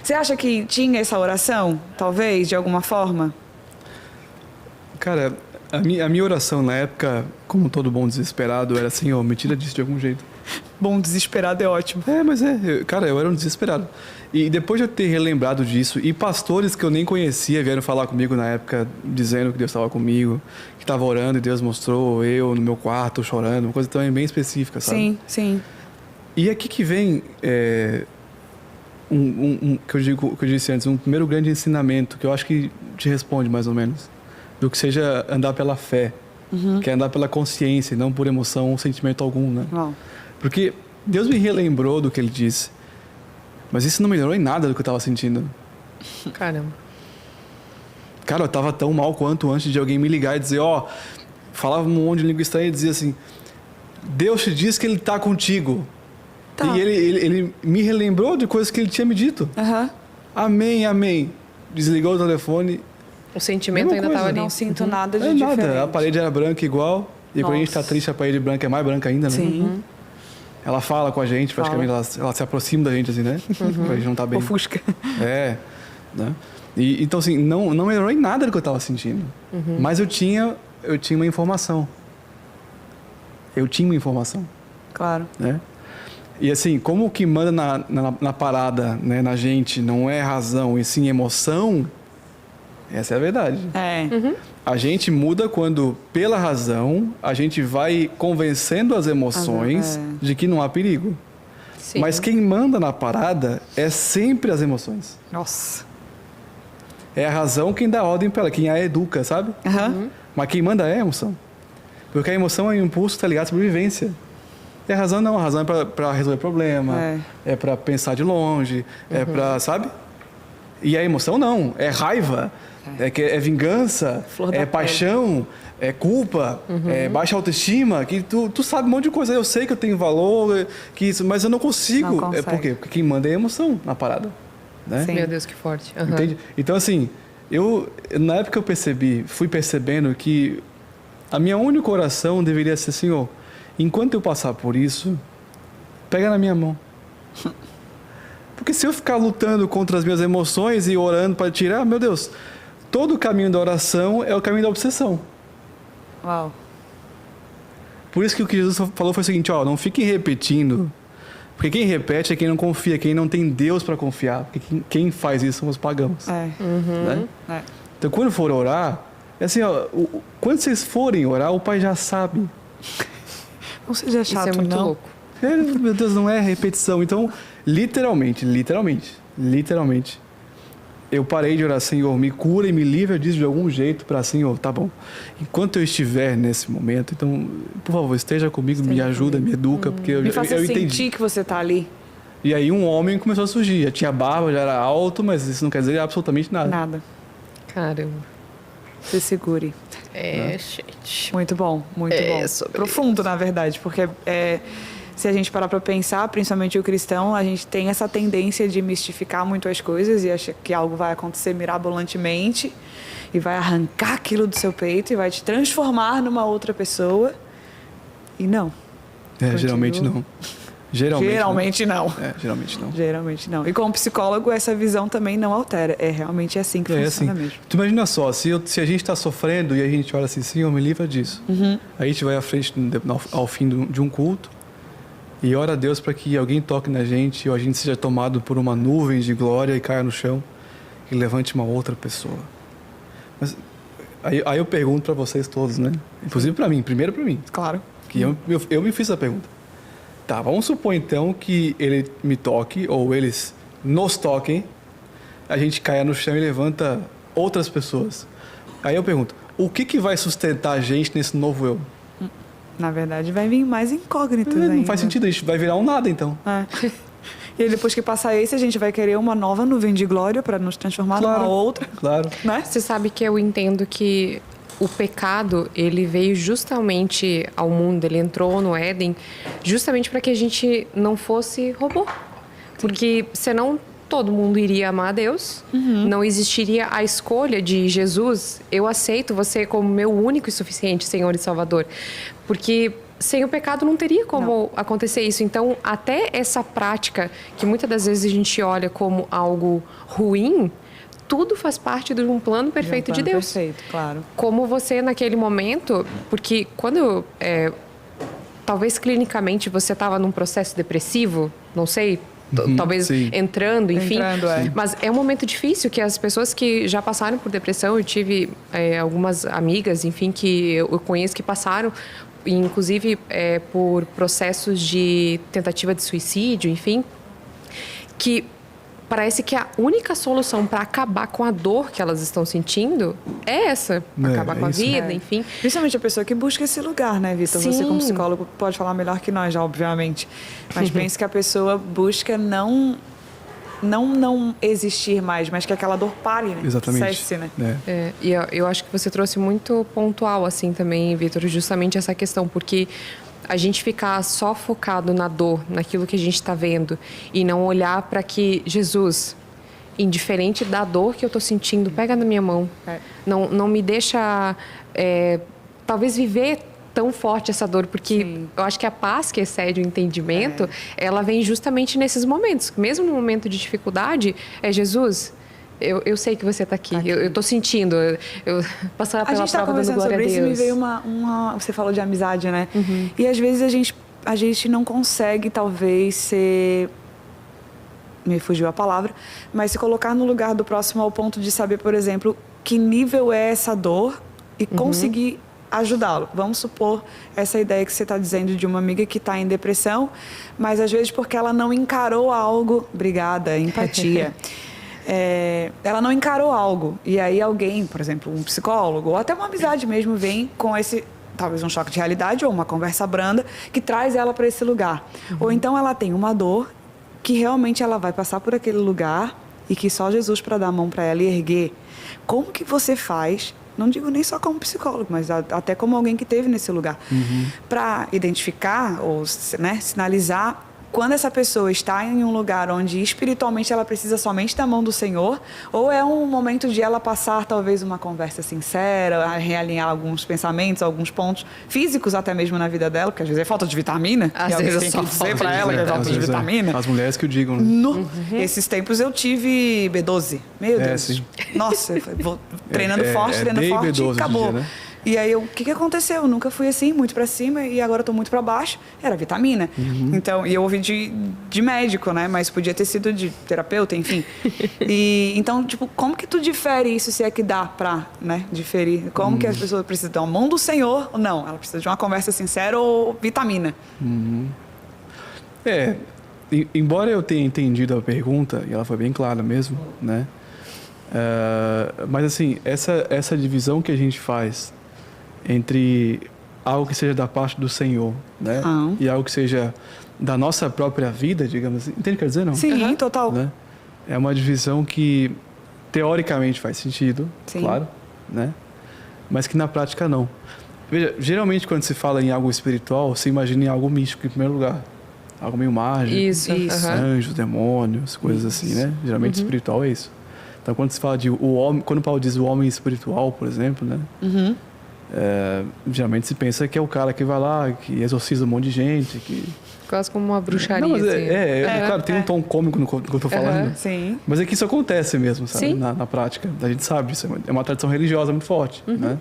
Você acha que tinha essa oração, talvez, de alguma forma? Cara, a minha oração na época, como todo bom desesperado, era assim, me tira disso de algum jeito. Bom desesperado é ótimo. Mas cara, eu era um desesperado. E depois de eu ter relembrado disso, e pastores que eu nem conhecia vieram falar comigo na época, dizendo que Deus estava comigo, que estava orando e Deus mostrou eu no meu quarto chorando, uma coisa também bem específica, sabe? Sim, sim. E aqui que vem, que eu disse antes, um primeiro grande ensinamento, que eu acho que te responde mais ou menos, do que seja andar pela fé, que é andar pela consciência, não por emoção ou sentimento algum, né? Uau. Porque Deus me relembrou do que Ele disse, mas isso não melhorou em nada do que eu estava sentindo. Caramba. Cara, eu estava tão mal quanto antes de alguém me ligar e dizer, falava um monte de língua estranha e dizia assim, Deus te diz que Ele está contigo. Tá. E ele me relembrou de coisas que Ele tinha me dito. Amém, amém. Desligou o telefone. O sentimento ainda estava ali. Não sinto nada de diferente. Nada. A parede era branca igual. E quando a gente está triste, a parede branca é mais branca ainda, né? Sim. Ela fala com a gente, praticamente, ela se aproxima da gente, assim, né? Pra gente não tá bem. Ofusca. Né? E, então, assim, não melhorou em nada do que eu tava sentindo. Mas eu tinha uma informação. Claro. Né? E, assim, como o que manda na parada, né, na gente, não é razão e sim emoção, essa é a verdade. A gente muda quando, pela razão, a gente vai convencendo as emoções de que não há perigo. Sim. Mas quem manda na parada é sempre as emoções. Nossa. É a razão quem dá ordem para ela, quem a educa, sabe? Mas quem manda é a emoção. Porque a emoção é um impulso que tá ligado à sobrevivência. E a razão não, a razão é para resolver problema, é para pensar de longe, é para, sabe? E a emoção não, é raiva. É vingança, é paixão, é culpa, é baixa autoestima, que tu sabe um monte de coisa. Eu sei que eu tenho valor, mas eu não consigo. Por quê? Porque quem manda é a emoção na parada. Né? Meu Deus, que forte. Entende? Então, assim, na época eu fui percebendo que a minha única oração deveria ser, Senhor, enquanto eu passar por isso, pega na minha mão. Porque se eu ficar lutando contra as minhas emoções e orando para tirar, meu Deus... Todo o caminho da oração é o caminho da obsessão. Uau. Por isso que o que Jesus falou foi o seguinte, não fiquem repetindo. Porque quem repete é quem não confia, quem não tem Deus para confiar. Porque quem faz isso são os pagãos. Né? Então, quando for orar, é assim, quando vocês forem orar, o Pai já sabe. Não seja chato, isso é muito não. louco. Meu Deus, não é repetição. Então, literalmente, eu parei de orar, Senhor, me cura e me livra disso de algum jeito para, Senhor, tá bom. Enquanto eu estiver nesse momento, então, por favor, esteja comigo, me ajuda, me educa, porque eu sentir entendi que você tá ali. E aí um homem começou a surgir. Já tinha barba, já era alto, mas isso não quer dizer absolutamente nada. Nada. Caramba. Se segure. Gente. Muito bom, muito bom. Profundo, na verdade, porque se a gente parar para pensar, principalmente o cristão, a gente tem essa tendência de mistificar muito as coisas e achar que algo vai acontecer mirabolantemente e vai arrancar aquilo do seu peito e vai te transformar numa outra pessoa. E não. Geralmente não. Geralmente não. Geralmente não. Geralmente não. E como psicólogo, essa visão também não altera. É realmente assim que funciona mesmo. Tu imagina só, se a gente está sofrendo e a gente olha assim, Senhor, me livra disso. Aí a gente vai à frente ao fim de um culto e ora a Deus para que alguém toque na gente ou a gente seja tomado por uma nuvem de glória e caia no chão e levante uma outra pessoa. Mas aí eu pergunto para vocês todos, né? Inclusive para mim, primeiro para mim. Claro. Que eu me fiz essa pergunta. Tá, vamos supor então que ele me toque, ou eles nos toquem, a gente caia no chão e levanta outras pessoas. Aí eu pergunto, o que vai sustentar a gente nesse novo eu? Na verdade, vai vir mais incógnitas ainda. Não faz sentido, a gente vai virar um nada então. E depois que passar esse, a gente vai querer uma nova nuvem de glória para nos transformar numa outra. Claro. Né? Você sabe que eu entendo que o pecado, ele veio justamente ao mundo, ele entrou no Éden justamente para que a gente não fosse robô. Porque senão todo mundo iria amar a Deus, não existiria a escolha de Jesus, eu aceito você como meu único e suficiente Senhor e Salvador. Porque sem o pecado não teria como acontecer isso. Então, até essa prática, que muitas das vezes a gente olha como algo ruim, tudo faz parte de um plano perfeito de Deus. Perfeito, claro. Como você naquele momento, porque quando talvez clinicamente você estava num processo depressivo, não sei, talvez entrando, enfim. Mas é um momento difícil que as pessoas que já passaram por depressão, eu tive algumas amigas, enfim, que eu conheço que passaram, inclusive por processos de tentativa de suicídio, enfim, que parece que a única solução para acabar com a dor que elas estão sentindo é essa, acabar com a vida, enfim. Principalmente a pessoa que busca esse lugar, né, Vitor? Você como psicólogo pode falar melhor que nós, já, obviamente. Mas pense que a pessoa busca não existir mais, mas que aquela dor pare, né? Exatamente. Cesse, né? E eu acho que você trouxe muito pontual, assim, também, Vitor, justamente essa questão, porque a gente ficar só focado na dor, naquilo que a gente está vendo, e não olhar para que Jesus, indiferente da dor que eu estou sentindo, pega na minha mão. Não me deixa, talvez, viver tão forte essa dor, porque eu acho que a paz que excede o entendimento, ela vem justamente nesses momentos. Mesmo no momento de dificuldade, Jesus, eu sei que você está aqui. Eu estou sentindo. Eu passar pela prova dando glória a Deus. Isso, me veio você falou de amizade, né? E às vezes a gente não consegue, talvez, ser... Me fugiu a palavra, mas se colocar no lugar do próximo ao ponto de saber, por exemplo, que nível é essa dor e conseguir ajudá-lo. Vamos supor essa ideia que você está dizendo de uma amiga que está em depressão, mas às vezes porque ela não encarou algo... Obrigada, empatia. Ela não encarou algo. E aí alguém, por exemplo, um psicólogo, ou até uma amizade mesmo, vem com esse... talvez um choque de realidade ou uma conversa branda que traz ela para esse lugar. Ou então ela tem uma dor que realmente ela vai passar por aquele lugar e que só Jesus para dar a mão para ela e erguer. Como que você faz, não digo nem só como psicólogo, mas até como alguém que esteve nesse lugar, para identificar ou, né, sinalizar quando essa pessoa está em um lugar onde espiritualmente ela precisa somente da mão do Senhor, ou é um momento de ela passar talvez uma conversa sincera, realinhar alguns pensamentos, alguns pontos físicos até mesmo na vida dela, porque às vezes é falta de vitamina, às vezes tem que dizer para ela que é falta de vitamina. As mulheres que o digam. Né? Esses tempos eu tive B12. Meu Deus. Sim. Nossa, vou treinando forte B12 e acabou. Dia, né? E aí, o que aconteceu? Eu nunca fui assim, muito pra cima, e agora eu tô muito pra baixo. Era vitamina. Então, e eu ouvi de médico, né? Mas podia ter sido de terapeuta, enfim. E, então, tipo, como que tu difere isso, se é que dá pra, né, diferir? Como que as pessoas precisam da mão do Senhor ou não? Ela precisa de uma conversa sincera ou vitamina? Embora eu tenha entendido a pergunta, e ela foi bem clara mesmo, né? Mas, assim, essa divisão que a gente faz entre algo que seja da parte do Senhor, né? E algo que seja da nossa própria vida, digamos assim. Entende o que quer dizer, não? Sim, total. Né? É uma divisão que teoricamente faz sentido, claro, né? Mas que na prática não. Veja, geralmente quando se fala em algo espiritual, se imagina em algo místico em primeiro lugar. Algo meio mágico, anjos, demônios, coisas assim, né? Geralmente espiritual é isso. Então quando se fala de o homem, quando Paulo diz o homem espiritual, por exemplo, né? Geralmente se pensa que é o cara que vai lá, que exorciza um monte de gente, que quase como uma bruxaria. Não, mas assim. claro, tem um tom cômico no que eu tô falando. Sim. Mas é que isso acontece mesmo, sabe? Sim. Na prática. A gente sabe disso. É uma tradição religiosa muito forte, né?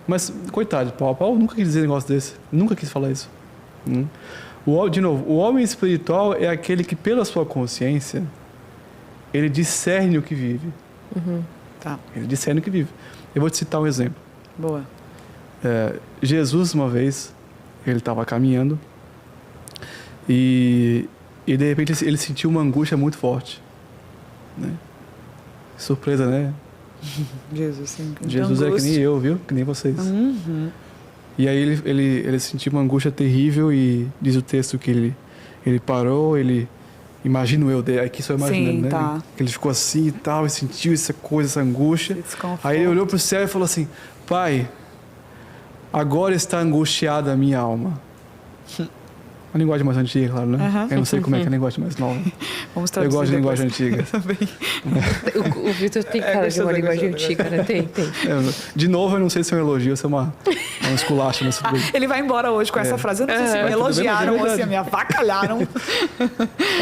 Mas, coitado, Paulo nunca quis dizer um negócio desse. Nunca quis falar isso. De novo, o homem espiritual é aquele que, pela sua consciência, ele discerne o que vive. Tá. Ele discerne o que vive. Eu vou te citar um exemplo. Boa. Jesus, uma vez, ele estava caminhando e de repente ele sentiu uma angústia muito forte, né? Surpresa, né? Jesus, sim. Jesus é que nem eu, viu? Que nem vocês. E aí ele sentiu uma angústia terrível e diz o texto que ele parou, imagino eu, aqui só imaginando, Sim, né? tá. Que ele ficou assim e tal, e sentiu essa coisa, essa angústia. Desconforto. Aí ele olhou para o céu e falou assim: Pai, agora está angustiada a minha alma. A linguagem mais antiga, claro, né? Eu não sei como é que é a linguagem mais nova. Vamos Eu traduzir gosto de depois. linguagem antiga. O Vitor tem cara de uma linguagem antiga, né? Tem. De novo, eu não sei se é um elogio ou se é uma esculacha, mas tudo bem. Ele vai embora hoje com essa frase. Eu não sei se me tudo bem, elogiaram mas é ou se verdade. me avacalharam.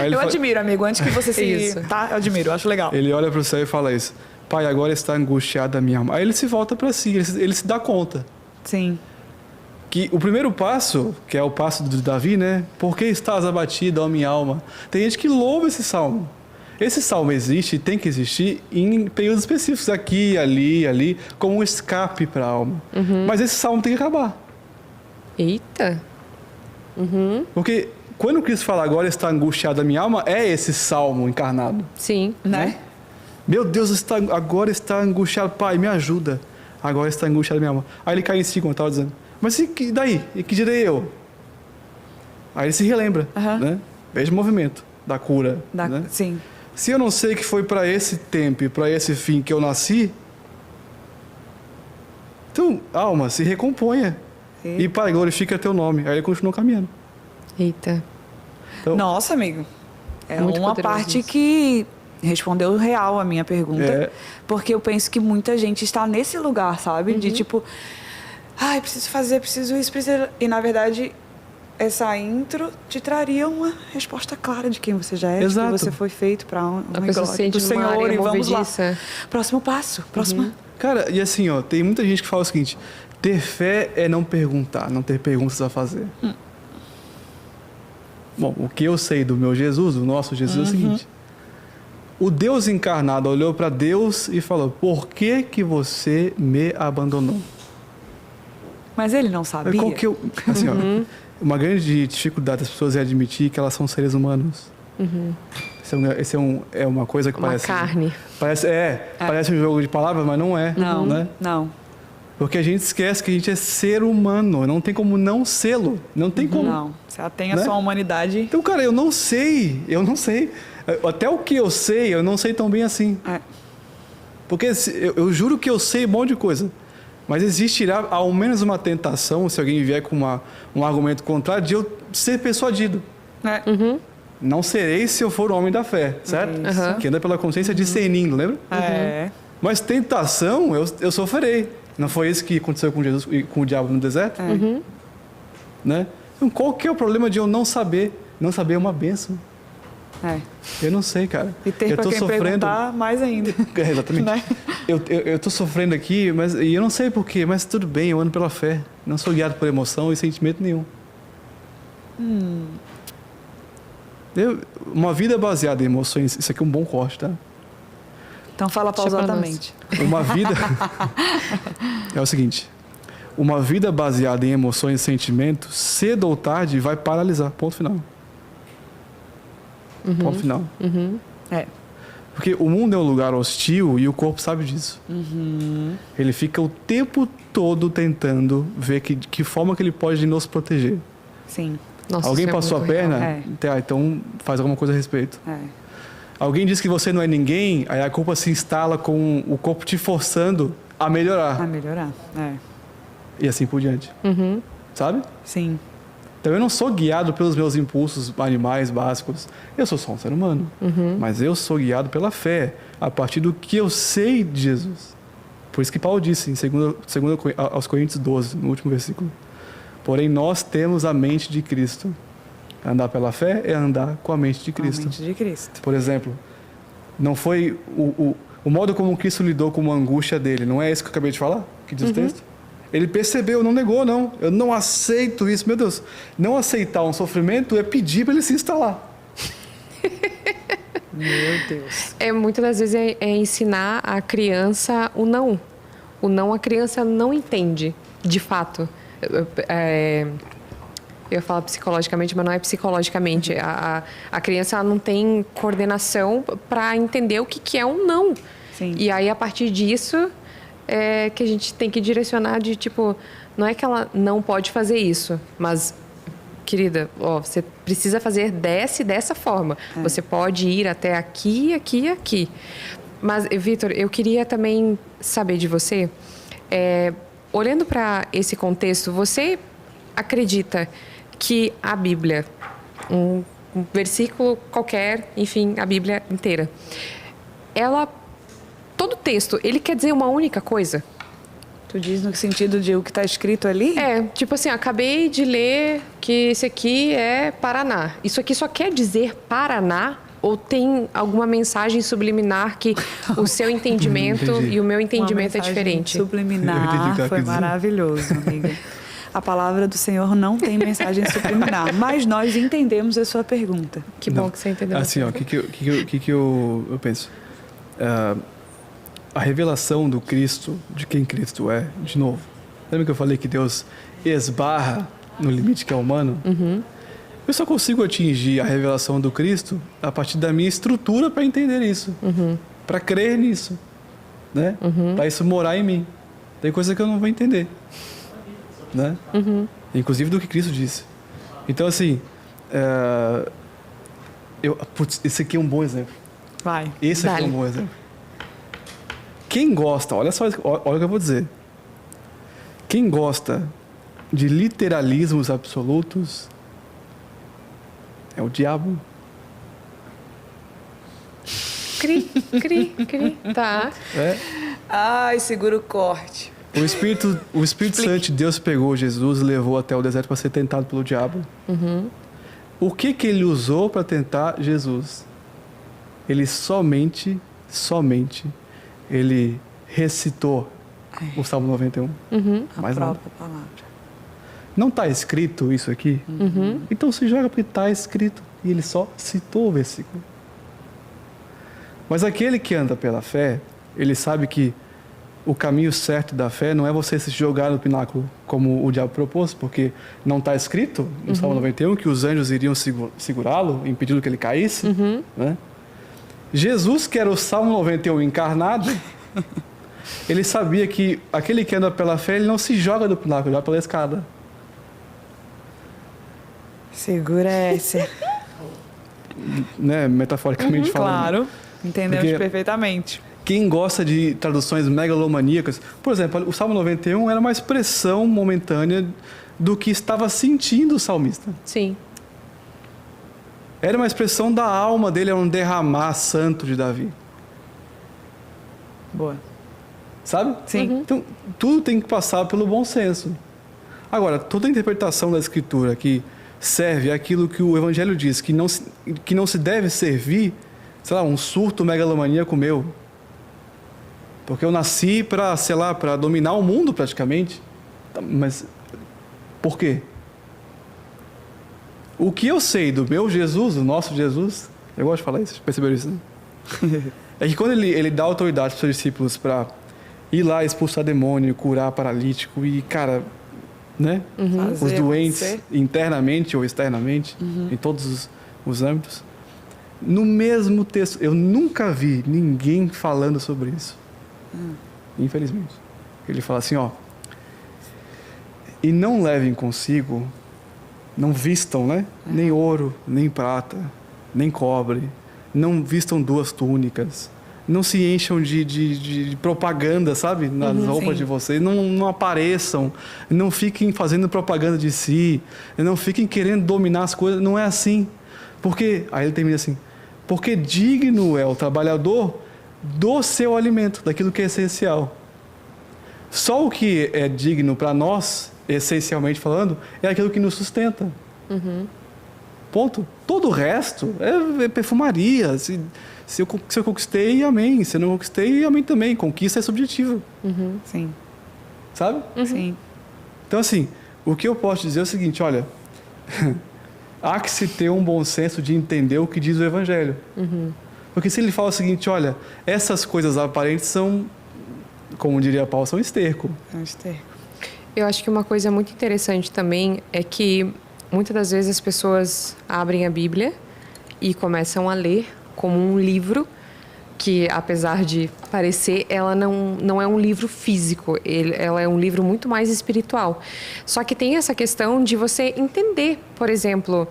Aí ele Eu fa- admiro, amigo. Antes que você se... Isso. Tá? Eu admiro. Eu acho legal. Ele olha para o céu e fala isso: Pai, agora está angustiada a minha alma. Aí ele se volta para si, ele se dá conta Sim. que o primeiro passo, que é o passo de Davi, né? Por que estás abatida, ó minha alma? Tem gente que louva esse salmo. Esse salmo existe e tem que existir em períodos específicos, aqui, ali, como um escape para a alma. Mas esse salmo tem que acabar. Eita. Porque quando Cristo fala agora está angustiada a minha alma, é esse salmo encarnado. Sim. Né? Meu Deus, agora está angustiado. Pai, me ajuda. Agora está angustiado a minha alma. Aí ele cai em si, como eu estava dizendo. Mas e daí? E que direi eu? Aí ele se relembra, né? Veja o movimento da cura. Né? Sim. Se eu não sei que foi para esse tempo e para esse fim que eu nasci, então, alma, se recomponha. Sim. E Pai, glorifica teu nome. Aí ele continuou caminhando. Eita. Então, Nossa, amigo. É Muito uma poderoso parte isso. que respondeu real a minha pergunta. É. Porque eu penso que muita gente está nesse lugar, sabe? De tipo, ai, preciso fazer, preciso isso, preciso... E na verdade, essa intro te traria uma resposta clara de quem você já é, Exato. de que você foi feito para um A pessoa se sente do numa Senhor areia e vamos lá. movediça. Próximo passo, próxima. cara, e assim, ó, tem muita gente que fala o seguinte: ter fé é não perguntar, não ter perguntas a fazer. Bom, o que eu sei do meu Jesus, do nosso Jesus, é o seguinte: o Deus encarnado olhou para Deus e falou: por que você me abandonou? Mas ele não sabia. Qual que assim, ó, uma grande dificuldade das pessoas é admitir que elas são seres humanos. Esse é uma coisa que Uma parece... carne. Parece um jogo de palavras, mas não é. Não, Né? não. Porque a gente esquece que a gente é ser humano. Não tem como não sê-lo. Não tem como. Não. Você tem a Né? sua humanidade. Então, cara, eu não sei. Até o que eu sei, eu não sei tão bem assim. É. Porque eu juro que eu sei um monte de coisa. Mas existirá ao menos uma tentação, se alguém vier com um argumento contrário, de eu ser persuadido. É. Não serei se eu for um homem da fé, certo? Que anda pela consciência discernindo, lembra? É. Mas tentação, eu sofrerei. Não foi isso que aconteceu com Jesus e com o diabo no deserto? Né? Então, qual que é o problema de eu não saber? Não saber é uma bênção. É. Eu não sei, cara. E ter eu pra tô quem sofrendo. perguntar mais ainda. Exatamente. Né? Eu tô sofrendo aqui, e eu não sei porquê, mas tudo bem, eu ando pela fé. Não sou guiado por emoção e sentimento nenhum. Uma vida baseada em emoções, isso aqui é um bom corte, tá? Então fala Deixa pra pausadamente. Uma vida... É o seguinte, uma vida baseada em emoções e sentimentos, cedo ou tarde, vai paralisar. Ponto final. Ponto final. É. Porque o mundo é um lugar hostil e o corpo sabe disso. Ele fica o tempo todo tentando ver que forma que ele pode nos proteger. Sim. Nossa, Alguém isso é passou a muito real. perna? É. Tá, então faz alguma coisa a respeito. É. Alguém diz que você não é ninguém, aí a culpa se instala com o corpo te forçando a melhorar. A melhorar. É. E assim por diante. Sabe? Sim. Então eu não sou guiado pelos meus impulsos animais básicos. Eu sou só um ser humano. Mas eu sou guiado pela fé, a partir do que eu sei de Jesus. Por isso que Paulo disse em 2 aos Coríntios 12, no último versículo: porém nós temos a mente de Cristo. Andar pela fé é andar com a mente de Cristo. Com a mente de Cristo. Por exemplo, não foi o modo como Cristo lidou com a angústia dele, não é esse que eu acabei de falar? Que diz o texto? Ele percebeu, não negou, não. Eu não aceito isso. Meu Deus, não aceitar um sofrimento é pedir para ele se instalar. Meu Deus. Muitas das vezes é ensinar a criança o não. O não a criança não entende, de fato. Eu ia falar psicologicamente, mas não é psicologicamente. A criança ela não tem coordenação para entender o que é um não. Sim. E aí, a partir disso, é que a gente tem que direcionar de, tipo, não é que ela não pode fazer isso, mas, querida, você precisa fazer dessa forma. Você pode ir até aqui, aqui e aqui. Mas, Vitor, eu queria também saber de você, olhando para esse contexto, você acredita que a Bíblia, um versículo qualquer, enfim, a Bíblia inteira, todo texto, ele quer dizer uma única coisa? Tu diz no sentido de o que está escrito ali? Tipo assim, acabei de ler que esse aqui é Paraná. Isso aqui só quer dizer Paraná? Ou tem alguma mensagem subliminar que o seu entendimento e o meu entendimento é diferente? Subliminar foi maravilhoso, amiga. A palavra do Senhor não tem mensagem subliminar, mas nós entendemos a sua pergunta. Que bom que você entendeu. Assim, o que eu penso? A revelação do Cristo, de quem Cristo é, de novo. Lembra que eu falei que Deus esbarra no limite que é humano? Eu só consigo atingir a revelação do Cristo a partir da minha estrutura para entender isso, para crer nisso, né? Para isso morar em mim. Tem coisa que eu não vou entender, né? Inclusive do que Cristo disse. Então, assim, esse aqui é um bom exemplo. Vai. Esse aqui é um bom exemplo. Quem gosta, olha só, olha o que eu vou dizer. Quem gosta de literalismos absolutos é o diabo. Cri. Tá. Ai, segura o corte. O Espírito Santo de Deus pegou Jesus e levou até o deserto para ser tentado pelo diabo. O que ele usou para tentar Jesus? Ele somente ele recitou o Salmo 91. A própria palavra. Não está escrito isso aqui? Então se joga porque está escrito. E ele só citou o versículo. Mas aquele que anda pela fé, ele sabe que o caminho certo da fé não é você se jogar no pináculo, como o diabo propôs, porque não está escrito no Salmo 91 que os anjos iriam segurá-lo, impedindo que ele caísse. Né? Jesus, que era o Salmo 91 encarnado, ele sabia que aquele que anda pela fé, ele não se joga do pináculo, ele joga pela escada. Segura essa. Né? Metaforicamente falando. Claro, entendemos perfeitamente. Quem gosta de traduções megalomaníacas, por exemplo, o Salmo 91 era uma expressão momentânea do que estava sentindo o salmista. Sim. Era uma expressão da alma dele, era um derramar santo de Davi. Boa. Sabe? Sim. Então, tudo tem que passar pelo bom senso. Agora, toda a interpretação da Escritura que serve àquilo que o Evangelho diz, que não se deve servir, sei lá, um surto megalomaníaco meu. Porque eu nasci para, sei lá, para dominar o mundo praticamente. Mas por quê? O que eu sei do meu Jesus, do nosso Jesus, eu gosto de falar isso, perceberam isso, né? É que quando ele dá autoridade para os seus discípulos para ir lá expulsar demônio, curar paralítico e, cara, né? Os doentes, internamente ou externamente, em todos os âmbitos. No mesmo texto, eu nunca vi ninguém falando sobre isso. Infelizmente. Ele fala assim, ó. E não levem consigo, não vistam, né? Nem ouro, nem prata, nem cobre. Não vistam 2 túnicas. Não se encham de propaganda, sabe? Nas roupas de vocês. Não apareçam. Não fiquem fazendo propaganda de si. Não fiquem querendo dominar as coisas. Não é assim. Porque, aí ele termina assim. Porque digno é o trabalhador do seu alimento, daquilo que é essencial. Só o que é digno para nós, essencialmente falando, é aquilo que nos sustenta. ponto. Todo o resto é perfumaria. Se eu conquistei, amém. Se eu não conquistei, amém também. Conquista é subjetiva. Sim. Sabe? Sim. Então, assim, o que eu posso dizer é o seguinte, olha... há que se ter um bom senso de entender o que diz o Evangelho. Porque se ele fala o seguinte, olha, essas coisas aparentes são, como diria Paulo, são esterco. É um esterco. Eu acho que uma coisa muito interessante também é que muitas das vezes as pessoas abrem a Bíblia e começam a ler como um livro que, apesar de parecer, ela não é um livro físico, ela é um livro muito mais espiritual. Só que tem essa questão de você entender, por exemplo,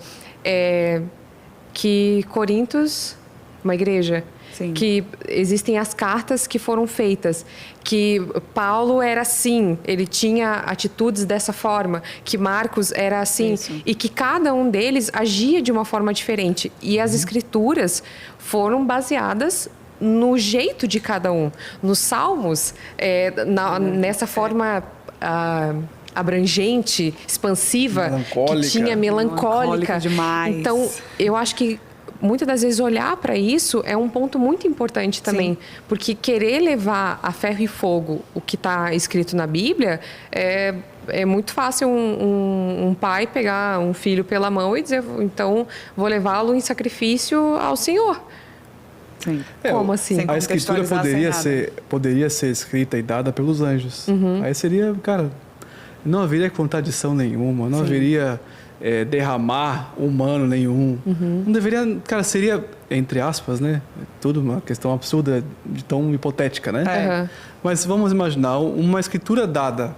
que Corintos, uma igreja, Sim. que existem as cartas que foram feitas, que Paulo era assim, ele tinha atitudes dessa forma, que Marcos era assim, Isso. e que cada um deles agia de uma forma diferente. E as escrituras foram baseadas no jeito de cada um. Nos Salmos, nessa forma abrangente, expansiva, Melancólica. que tinha melancólica. Demais. Então, eu acho que muitas das vezes olhar para isso é um ponto muito importante também, porque querer levar a ferro e fogo o que está escrito na Bíblia é muito fácil um pai pegar um filho pela mão e dizer, então vou levá-lo em sacrifício ao Senhor. Sim. Como assim? sem A escritura contextualizar poderia ser escrita e dada pelos anjos. Aí seria, cara, não haveria contradição nenhuma, não haveria derramar humano nenhum. Não deveria, cara, seria, entre aspas, né? Tudo uma questão absurda, de tão hipotética, né? Mas vamos imaginar, uma escritura dada,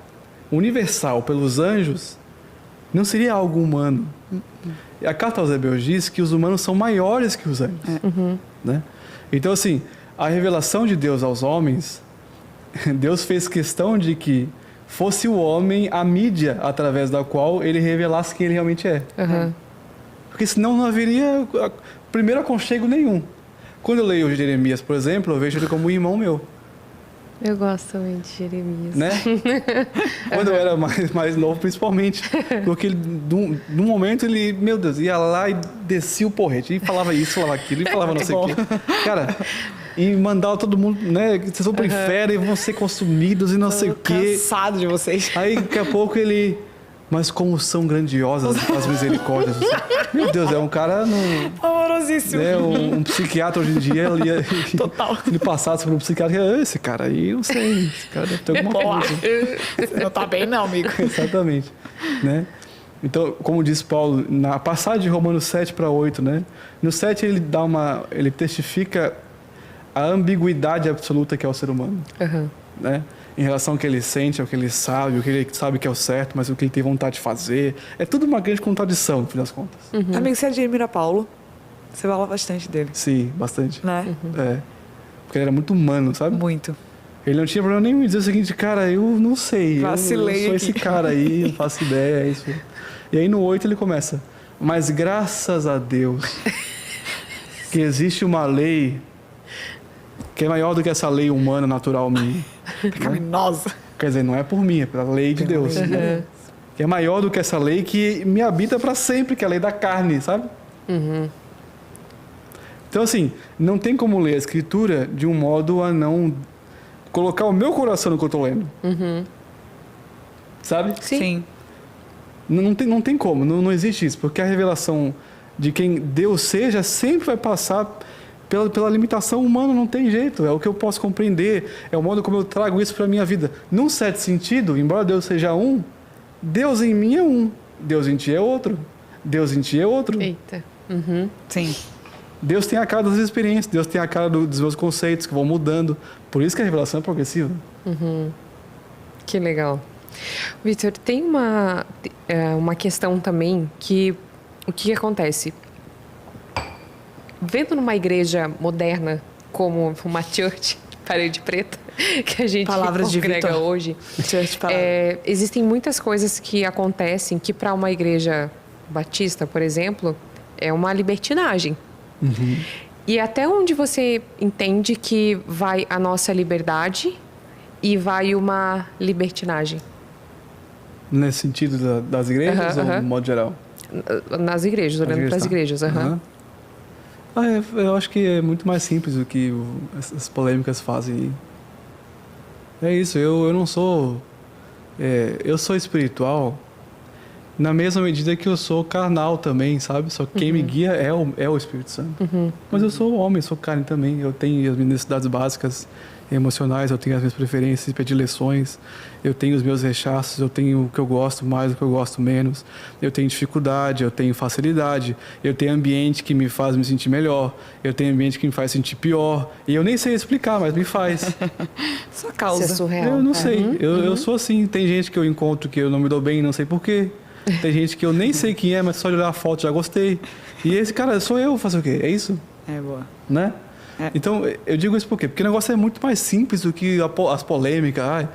universal, pelos anjos, não seria algo humano. A carta aos Hebreus diz que os humanos são maiores que os anjos. Né? Então, assim, a revelação de Deus aos homens, Deus fez questão de que fosse o homem a mídia através da qual ele revelasse quem ele realmente é. Porque senão não haveria primeiro aconchego nenhum. Quando eu leio Jeremias, por exemplo, eu vejo ele como um irmão meu. Eu gosto também de Jeremias. Né? Quando eu era mais novo, principalmente. Porque ele, num momento ele, meu Deus, ia lá e descia o porrete. E falava isso, falava aquilo, e falava não sei o quê. Cara, e mandava todo mundo, né? Vocês vão pro inferno e vão ser consumidos e não sei o quê. Cansado de vocês. Aí daqui a pouco ele... Mas como são grandiosas as misericórdias. Meu Deus, é um cara... Amorosíssimo. Um psiquiatra hoje em dia, Total. Ele passasse por um psiquiatra, esse cara aí, não sei, esse cara deve ter alguma coisa. Você não tá bem não, amigo. Exatamente. Né? Então, como diz Paulo, na passagem de Romanos 7 para 8, né? No 7 ele testifica a ambiguidade absoluta que é o ser humano. Né? Em relação ao que ele sente, ao que ele sabe, o que ele sabe que é o certo, mas o que ele tem vontade de fazer. É tudo uma grande contradição, no fim das contas. Amigo, você admira Paulo? Você fala bastante dele. Sim, bastante. Né? Porque ele era muito humano, sabe? Muito. Ele não tinha problema nenhum em dizer o seguinte, cara, eu não sei. Vacilei eu sou aqui. esse cara aí, não faço ideia, é isso. E aí no 8 ele começa. Mas graças a Deus que existe uma lei que é maior do que essa lei humana, natural minha. Pecaminosa. Quer dizer, não é por mim, é pela lei de Deus. Que é maior do que essa lei que me habita para sempre, que é a lei da carne, sabe? Então, assim, não tem como ler a Escritura de um modo a não colocar o meu coração no que eu estou lendo. Sabe? Sim. Não tem como, não existe isso. Porque a revelação de quem Deus seja sempre vai passar pela limitação humana, não tem jeito. É o que eu posso compreender, é o modo como eu trago isso para a minha vida. Num certo sentido, embora Deus seja um, Deus em mim é um, Deus em ti é outro, Deus em ti é outro. Eita. Sim. Deus tem a cara das experiências, Deus tem a cara dos meus conceitos que vão mudando. Por isso que a revelação é progressiva. Que legal. Vitor, tem uma questão também que... O que acontece? Vendo numa igreja moderna como uma church, parede preta, que a gente Palavras de congrega Vitor. hoje, Church, existem muitas coisas que acontecem que para uma igreja batista, por exemplo, é uma libertinagem. E até onde você entende que vai a nossa liberdade e vai uma libertinagem? Nesse sentido das igrejas ou no modo geral? nas igrejas, olhando para as igrejas. Uhum. Eu acho que é muito mais simples do que essas polêmicas fazem. É isso, eu não sou... eu sou espiritual na mesma medida que eu sou carnal também, sabe? Só que quem me guia é o Espírito Santo. Mas eu sou homem, sou carne também. Eu tenho as minhas necessidades básicas emocionais, eu tenho as minhas preferências, predileções, eu tenho os meus rechaços, eu tenho o que eu gosto mais, o que eu gosto menos, eu tenho dificuldade, eu tenho facilidade, eu tenho ambiente que me faz me sentir melhor, eu tenho ambiente que me faz sentir pior, e eu nem sei explicar, mas me faz. Sua causa. Isso é surreal. Eu não sei, eu sou assim. Tem gente que eu encontro que eu não me dou bem, não sei porquê. Tem gente que eu nem sei quem é, mas só de olhar a foto já gostei. E esse cara sou eu, fazer o quê? É isso? É boa. Né? Então, eu digo isso por quê? Porque o negócio é muito mais simples do que as polêmicas.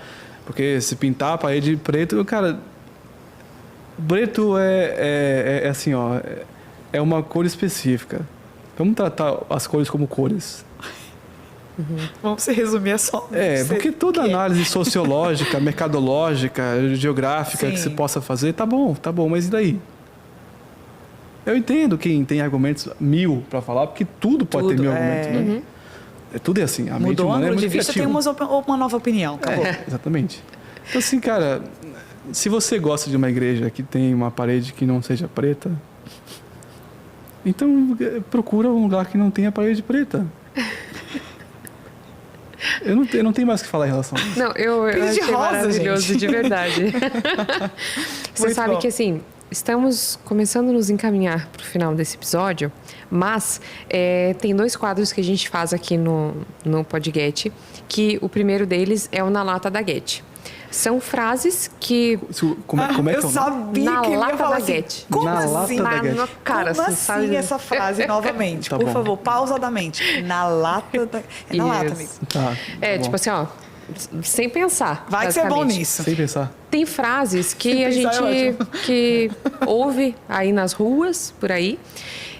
Porque se pintar a parede preto... Cara, preto é assim, ó... É uma cor específica. Vamos tratar as cores como cores. Vamos se resumir só. Porque toda análise sociológica, mercadológica, geográfica que se possa fazer, tá bom, mas e daí? Eu entendo quem tem argumentos 1000 para falar, porque tudo pode ter 1000 argumentos, né? Tudo é assim. Mudou o ângulo de vista, tem uma nova opinião. Acabou. Exatamente. Então, assim, cara, se você gosta de uma igreja que tem uma parede que não seja preta, então procura um lugar que não tenha parede preta. Eu não tenho mais o que falar em relação a isso. Não, eu achei rosa, maravilhoso, gente. de verdade. Você Muito sabe bom. que, assim, estamos começando a nos encaminhar para o final desse episódio, mas tem 2 quadros que a gente faz aqui no Podget, que o primeiro deles é o Na Lata da Get. São frases que... Como é que eu sabia Na que ele ia lata falar da assim. Get. Como Na assim? lata da Get. Cara, Como assim, assim sabe? essa frase novamente? Tá Por bom. favor, pausadamente. Na lata da... É na lata, amigo. Tá bom. Tipo assim, ó, sem pensar. Vai que você é bom basicamente. nisso. Sem pensar. Tem frases que Sem a pensar é gente ótimo. que ouve aí nas ruas, por aí,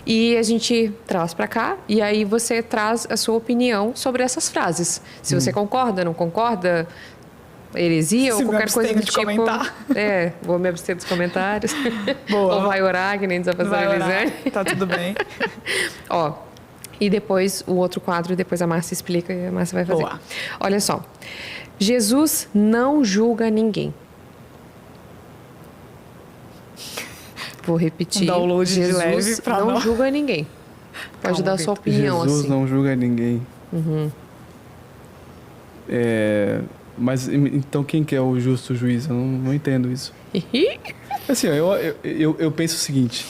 e a gente traz para cá, e aí você traz a sua opinião sobre essas frases. Se você concorda, não concorda, heresia Se ou me qualquer coisa do abstenho de tipo. comentar. Vou me abster dos comentários. Boa. Ou vai orar, que nem diz a pastora Vai orar. Elisane. Tá tudo bem. Ó, e depois o outro quadro, depois a Márcia explica e a Márcia vai fazer. Boa. Olha só. Jesus não julga ninguém. Vou repetir. Um download de Jesus leve pra não nós. julga ninguém. Pode Calma, dar a sua Vitor. opinião, Jesus assim. não julga ninguém. Mas então quem que é o justo juiz? Eu não entendo isso. Assim, ó, eu penso o seguinte.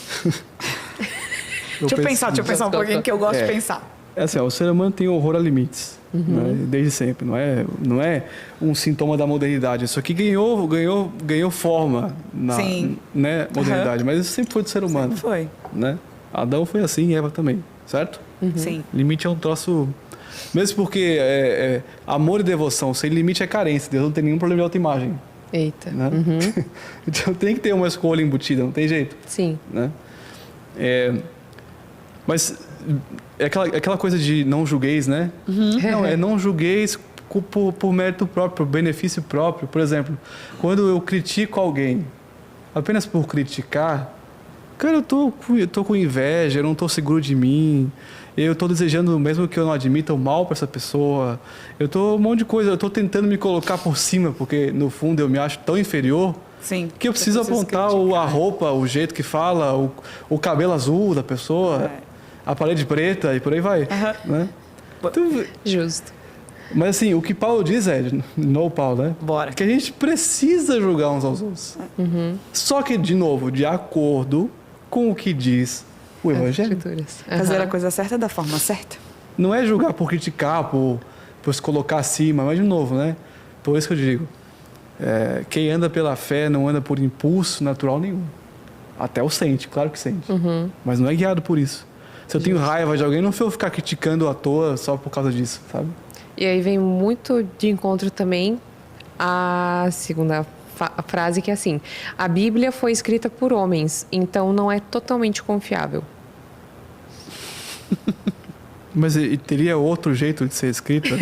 Deixa eu pensar um pouquinho que eu gosto de pensar. É assim, ó, o ser humano tem horror a limites, né? Desde sempre. Não é um sintoma da modernidade. Isso aqui ganhou forma na Sim. né, modernidade, mas isso sempre foi do ser humano. Sempre foi. Né? Adão foi assim e Eva também, certo? Sim. Limite é um troço... Mesmo porque amor e devoção sem limite é carência. Deus não tem nenhum problema de autoimagem. Eita. Né? Então tem que ter uma escolha embutida, não tem jeito. Sim. Né? Mas é aquela coisa de não julgueis, né? Não, não julgueis por mérito próprio, por benefício próprio. Por exemplo, quando eu critico alguém apenas por criticar, cara, eu tô com inveja, eu não tô seguro de mim, eu tô desejando, mesmo que eu não admita, o mal para essa pessoa, eu tô um monte de coisa, eu tô tentando me colocar por cima, porque no fundo eu me acho tão inferior. Sim. Que eu preciso apontar a roupa, o jeito que fala, o cabelo azul da pessoa, a parede preta e por aí vai. Né? Então, Justo. mas assim, o que Paulo diz Paulo, né? Bora. Que a gente precisa julgar uns aos outros. Só que, de novo, de acordo com o que diz o As Evangelho. escrituras. Fazer a coisa certa da forma certa. Não é julgar por criticar, por se colocar acima, mas de novo, né? Por isso que eu digo. Quem anda pela fé não anda por impulso natural nenhum. Até o sente, claro que sente. Mas não é guiado por isso. Se eu tenho raiva de alguém, não vou ficar criticando à toa só por causa disso, sabe? E aí vem muito de encontro também a segunda frase, que é assim: a Bíblia foi escrita por homens, então não é totalmente confiável. Mas e teria outro jeito de ser escrita?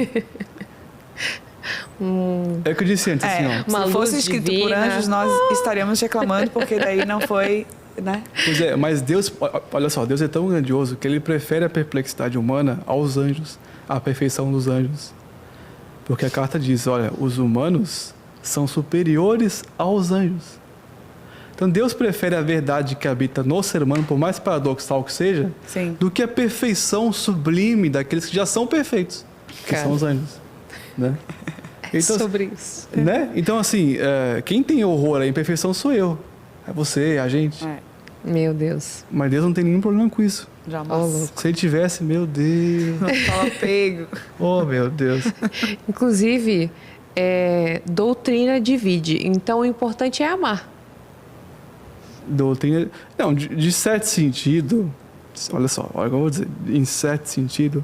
É o que eu disse antes, assim, ó. Uma Se fosse luz escrito por divina. anjos, nós estaríamos reclamando, porque daí não foi né? Pois é, mas Deus, olha só, Deus é tão grandioso que ele prefere a perplexidade humana aos anjos, à perfeição dos anjos. Porque a carta diz, olha, os humanos são superiores aos anjos. Então Deus prefere a verdade que habita no ser humano, por mais paradoxal que seja, Sim. do que a perfeição sublime daqueles que já são perfeitos, que Cara. são os anjos. Né? Então, Sobre isso. né? Então, assim, quem tem horror à imperfeição sou eu. É você, é a gente. É, Meu Deus. Mas Deus não tem nenhum problema com isso. Ó, jamais. louco. Se ele tivesse, meu Deus. Não fala pego. Oh, meu Deus. Inclusive, doutrina divide. Então, o importante é amar. Doutrina. Não, de certo sentido. Olha só, olha o que eu vou dizer. Em certo sentido,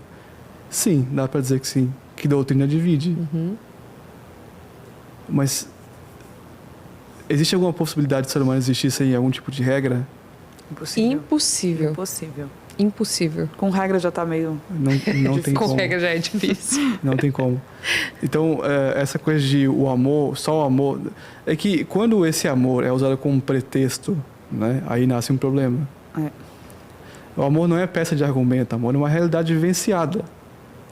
sim, dá pra dizer que sim. Que doutrina divide. Mas. Existe alguma possibilidade de ser humano existir sem algum tipo de regra? Impossível. Impossível. Impossível. Impossível. Com regra já tá meio... Não tem Com como. regra já é difícil. Não tem como. Então, essa coisa de o amor, só o amor... É que quando esse amor é usado como pretexto, né, aí nasce um problema. É. O amor não é peça de argumento, o amor é uma realidade vivenciada.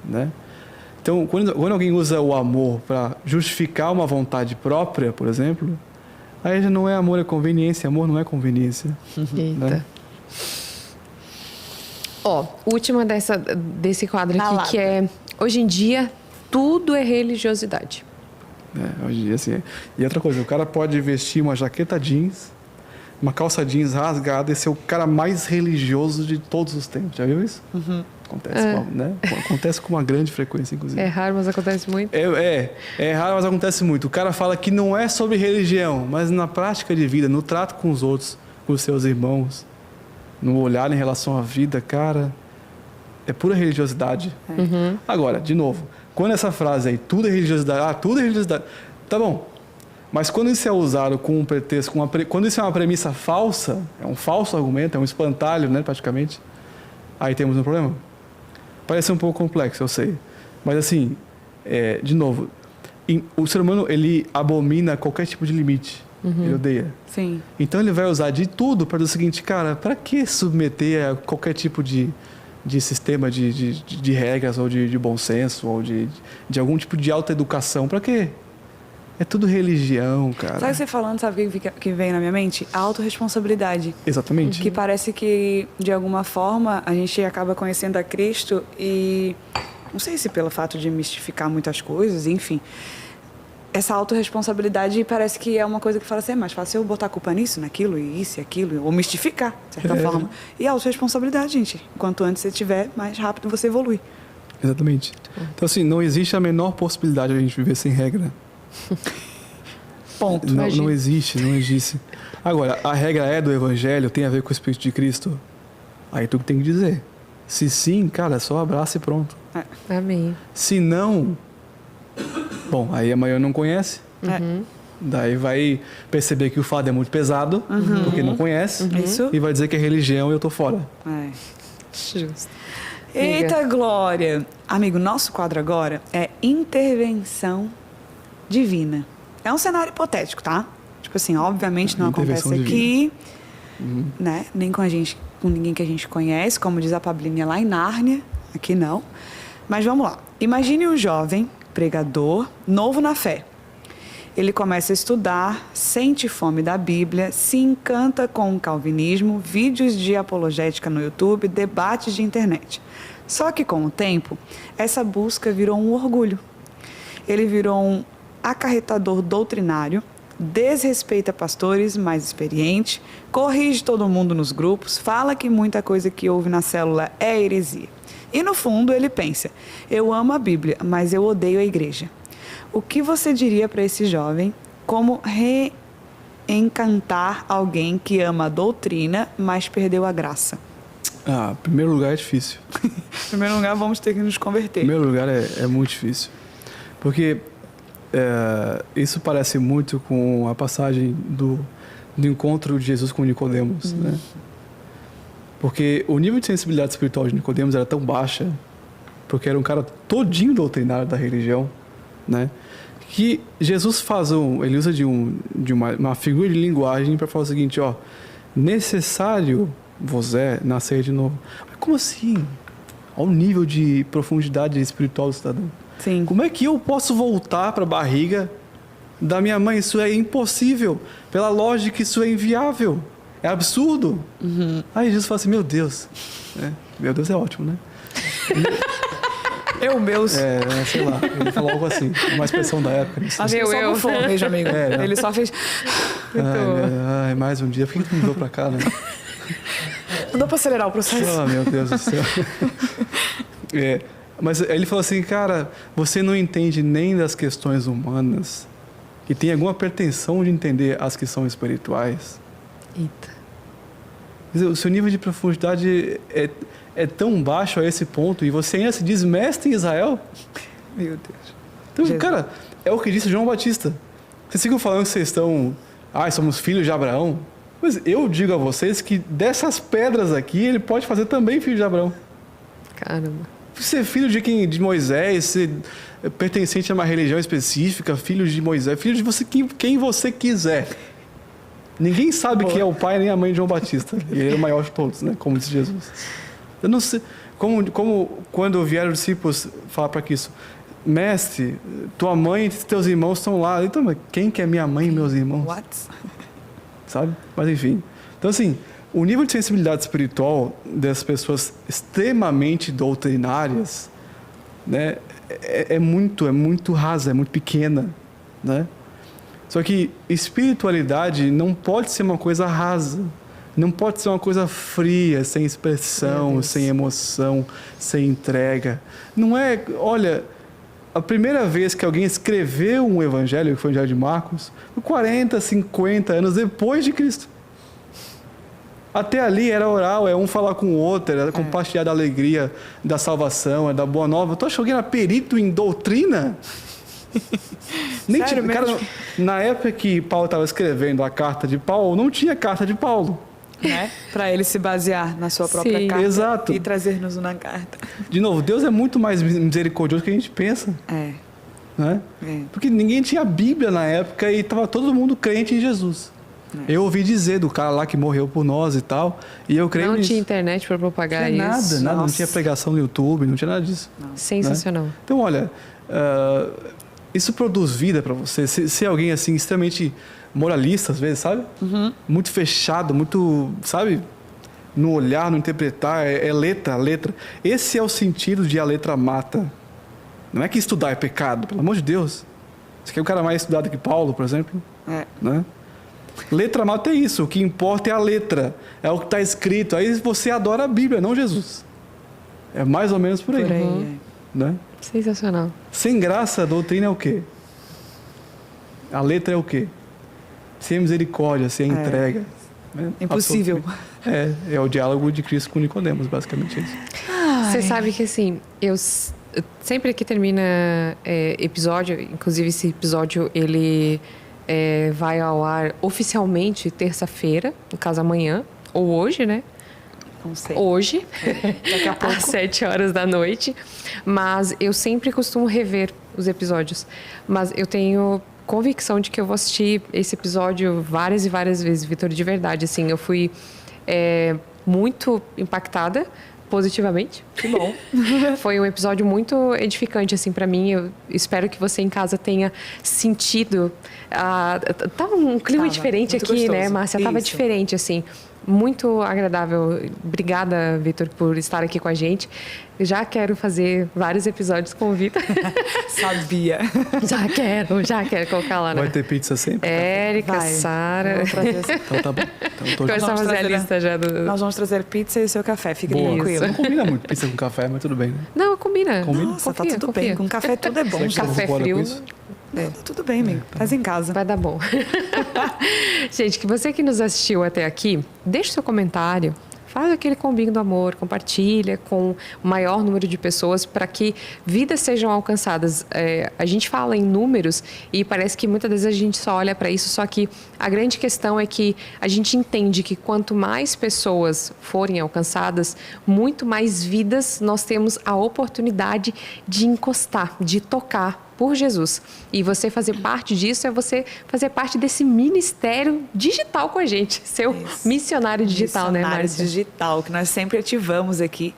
Né? Então, quando alguém usa o amor para justificar uma vontade própria, por exemplo, aí já não é amor, é conveniência. Amor não é conveniência. Eita. Né? Ó, última desse quadro Na aqui, lata. que é... Hoje em dia, tudo é religiosidade. Hoje em dia, assim. E outra coisa, o cara pode vestir uma jaqueta jeans, uma calça jeans rasgada e ser o cara mais religioso de todos os tempos. Já viu isso? Acontece, né? Acontece com uma grande frequência, inclusive. É raro, mas acontece muito. É raro, mas acontece muito. O cara fala que não é sobre religião, mas na prática de vida, no trato com os outros, com os seus irmãos, no olhar em relação à vida, cara, é pura religiosidade. Agora, de novo, quando essa frase aí, tudo é religiosidade, tudo é religiosidade, tá bom. Mas quando isso é usado com um pretexto, quando isso é uma premissa falsa, é um falso argumento, é um espantalho, né, praticamente, aí temos um problema. Parece um pouco complexo, eu sei. Mas assim, de novo, o ser humano, ele abomina qualquer tipo de limite. Ele odeia. Sim. Então ele vai usar de tudo para dizer o seguinte, cara, para que submeter a qualquer tipo de sistema de regras ou de bom senso ou de algum tipo de autoeducação? Para quê? É tudo religião, cara. Sabe você falando, sabe o que vem na minha mente? A autorresponsabilidade. Exatamente. Que parece que, de alguma forma, a gente acaba conhecendo a Cristo e... Não sei se pelo fato de mistificar muitas coisas, enfim... Essa autorresponsabilidade parece que é uma coisa que fala assim, é mais fácil eu botar a culpa nisso, naquilo, e isso e aquilo, ou mistificar, de certa forma. E a autorresponsabilidade, gente. Quanto antes você tiver, mais rápido você evolui. Exatamente. Então, assim, não existe a menor possibilidade de a gente viver sem regra. Ponto. Não existe. Agora, a regra é do Evangelho, tem a ver com o Espírito de Cristo? Aí tu tem que dizer. Se sim, cara, só abraça e pronto. Amém. Se não... Bom, aí amanhã não conhece. Daí vai perceber que o fardo é muito pesado, porque não conhece. Isso. E vai dizer que é religião e eu tô fora. Justo. Eita, Glória! Amigo, nosso quadro agora é intervenção divina. É um cenário hipotético, tá? Tipo assim, obviamente não acontece Intervenção aqui, né? Nem com ninguém que a gente conhece, como diz a Pablinha lá em Nárnia. Aqui não. Mas vamos lá. Imagine um jovem pregador, novo na fé. Ele começa a estudar, sente fome da Bíblia, se encanta com o calvinismo, vídeos de apologética no YouTube, debates de internet. Só que com o tempo, essa busca virou um orgulho. Ele virou um acarretador doutrinário, desrespeita pastores mais experientes, corrige todo mundo nos grupos, fala que muita coisa que ouve na célula é heresia. E no fundo ele pensa, eu amo a Bíblia, mas eu odeio a igreja. O que você diria para esse jovem como reencantar alguém que ama a doutrina, mas perdeu a graça? Em primeiro lugar é difícil. Em primeiro lugar, vamos ter que nos converter. Em primeiro lugar é muito difícil. Porque isso parece muito com a passagem do encontro de Jesus com Nicodemos, né? Porque o nível de sensibilidade espiritual de Nicodemos era tão baixa, porque era um cara todinho doutrinário da religião, né? Que Jesus ele usa de uma figura de linguagem para falar o seguinte, ó, necessário vos é nascer de novo. Mas como assim? Ao nível de profundidade espiritual do cidadão. Sim. Como é que eu posso voltar para a barriga da minha mãe? Isso é impossível. Pela lógica, isso é inviável. É absurdo. Aí Jesus fala assim, meu Deus. Meu Deus é ótimo, né? Meus. Sei lá. Ele falou algo assim. Uma expressão da época. Né? Acho que só bufou, beijo, amigo. Ele só fez... Ai, mais um dia. Por que tu mudou pra cá, né? Não dá pra acelerar o processo. Oh, meu Deus do céu. Mas ele falou assim, cara, você não entende nem das questões humanas e tem alguma pretensão de entender as que são espirituais. Eita. Quer dizer, o seu nível de profundidade é tão baixo a esse ponto e você ainda se diz mestre em Israel? Meu Deus. Então, Jesus. cara, é o que disse João Batista. Vocês ficam falando que vocês estão... somos filhos de Abraão. Mas eu digo a vocês que dessas pedras aqui, ele pode fazer também filho de Abraão. Caramba. Ser filho de Moisés, ser pertencente a uma religião específica, filho de Moisés, filho de você, quem você quiser. Ninguém sabe quem é o pai nem a mãe de João Batista. E ele é o maior de todos, né? Como disse Jesus. Eu não sei... Como quando vieram os discípulos falar para Cristo, mestre, tua mãe e teus irmãos estão lá. Então, mas quem que é minha mãe e meus irmãos? What? Sabe? Mas enfim. Então, assim, o nível de sensibilidade espiritual das pessoas extremamente doutrinárias, né, é muito rasa, é muito pequena, né? Só que espiritualidade não pode ser uma coisa rasa, não pode ser uma coisa fria, sem expressão, sem emoção, sem entrega. Não é, olha, a primeira vez que alguém escreveu um evangelho, que foi o Evangelho de Marcos, foi 40, 50 anos depois de Cristo. Até ali era oral, um falar com o outro, era compartilhar da alegria, da salvação, da boa nova. Tu acha que alguém era perito em doutrina? Nem Sério tinha, cara, na época que Paulo estava escrevendo a carta de Paulo, não tinha carta de Paulo. Né? Para ele se basear na sua própria Sim, carta exato. e trazer-nos uma carta. De novo, Deus é muito mais misericordioso do que a gente pensa. Né? Porque ninguém tinha Bíblia na época e estava todo mundo crente em Jesus. Eu ouvi dizer do cara lá que morreu por nós e tal, e eu creio nisso. Não tinha internet para propagar não tinha isso. Nada, não tinha pregação no YouTube, não tinha nada disso. Sensacional. Né? Então, olha, isso produz vida para você. Ser alguém assim extremamente moralista às vezes, sabe? Muito fechado, muito, sabe? No olhar, no interpretar, é letra. Esse é o sentido de a letra mata. Não é que estudar é pecado, pelo amor de Deus. Você quer um cara mais estudado que Paulo, por exemplo? Né? Letra mata é isso, o que importa é a letra, é o que está escrito. Aí você adora a Bíblia, não Jesus. É mais ou menos por aí. Né? Sensacional. Sem graça, a doutrina é o quê? A letra é o quê? Sem misericórdia, sem entrega. Né? Impossível. É o diálogo de Cristo com Nicodemos, basicamente isso. Você sabe que assim, eu sempre que termina episódio, inclusive esse episódio ele vai ao ar oficialmente terça-feira, no caso amanhã, ou hoje, né? Não sei. Hoje, daqui a pouco, às 7 horas da noite. Mas eu sempre costumo rever os episódios. Mas eu tenho convicção de que eu vou assistir esse episódio várias e várias vezes, Vitor, de verdade. Assim, eu fui muito impactada positivamente. Que bom. Foi um episódio muito edificante, assim, para mim. Eu espero que você em casa tenha sentido. Tava um clima diferente aqui, gostoso, né, Márcia? Tava diferente, assim. Muito agradável. Obrigada, Vitor, por estar aqui com a gente. Eu já quero fazer vários episódios com o Vitor. Sabia. Já quero colocar lá, né? Vai ter pizza sempre? Érica, Sara. Então tá bom. Começamos a fazer a lista já do... Nós vamos trazer pizza e o seu café. Fique tranquilo. Não combina muito pizza com café, mas tudo bem, né? Não, combina. Nossa, tá tudo bem. Com café tudo é bom. Café frio... Tá tudo bem, amigo. Faz em casa. Vai dar bom. Gente, que você que nos assistiu até aqui, deixe seu comentário, faz aquele combinho do amor, compartilha com o maior número de pessoas para que vidas sejam alcançadas. A gente fala em números e parece que muitas vezes a gente só olha para isso, só que a grande questão é que a gente entende que quanto mais pessoas forem alcançadas, muito mais vidas nós temos a oportunidade de encostar, de tocar por Jesus. E você fazer parte disso é você fazer parte desse ministério digital com a gente. Ser o missionário digital, né, Márcia? Digital, que nós sempre ativamos aqui.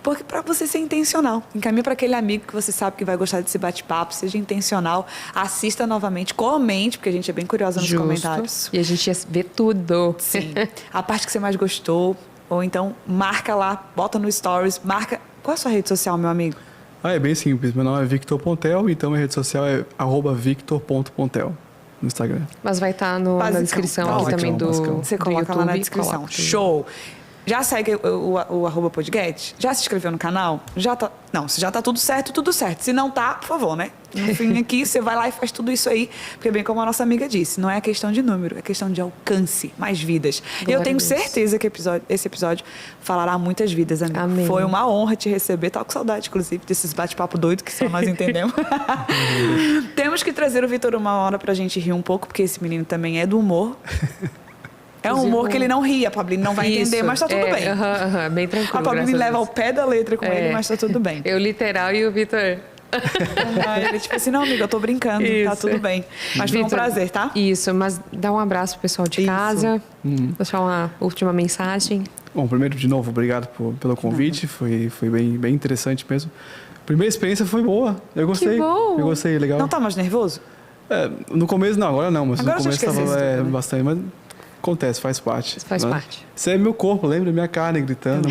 Porque para você ser intencional, encaminha para aquele amigo que você sabe que vai gostar desse bate-papo, seja intencional, assista novamente, comente, porque a gente é bem curiosa nos comentários. E a gente ia ver tudo. Sim. A parte que você mais gostou, ou então marca lá, bota no Stories, marca... Qual é a sua rede social, meu amigo? É bem simples. Meu nome é Victor Pontel, então minha rede social é @victor.pontel no Instagram. Mas vai estar na descrição aqui também do Você coloca YouTube, lá na descrição. Show! Já segue o @podget? Já se inscreveu no canal? Já tá... Não, se já tá tudo certo. Se não tá, por favor, né? No fim aqui, você vai lá e faz tudo isso aí. Porque bem como a nossa amiga disse, não é questão de número, é questão de alcance, mais vidas. E eu tenho certeza que esse episódio falará muitas vidas, amiga. Amém. Foi uma honra te receber. Tava com saudade, inclusive, desses bate-papo doido que só nós entendemos. Temos que trazer o Vitor uma hora pra gente rir um pouco, porque esse menino também é do humor. É um humor que ele não ria, a Pablini não vai entender, mas tá tudo bem. Bem tranquilo. A Pablini leva ao pé da letra com ele, mas tá tudo bem. Eu literal e o Vitor... Ele tipo assim, não, amiga, eu tô brincando, tá tudo bem. Mas foi um prazer, tá? Isso, mas dá um abraço pro pessoal de casa, deixar uma última mensagem. Bom, primeiro, de novo, obrigado pelo convite, foi bem interessante mesmo. A primeira experiência foi boa, eu gostei. Que bom. Eu gostei, legal. Não tá mais nervoso? No começo não, agora não, mas agora no começo tava né? bastante, mas acontece, faz parte. Faz parte. Você é meu corpo, lembra? Minha carne gritando.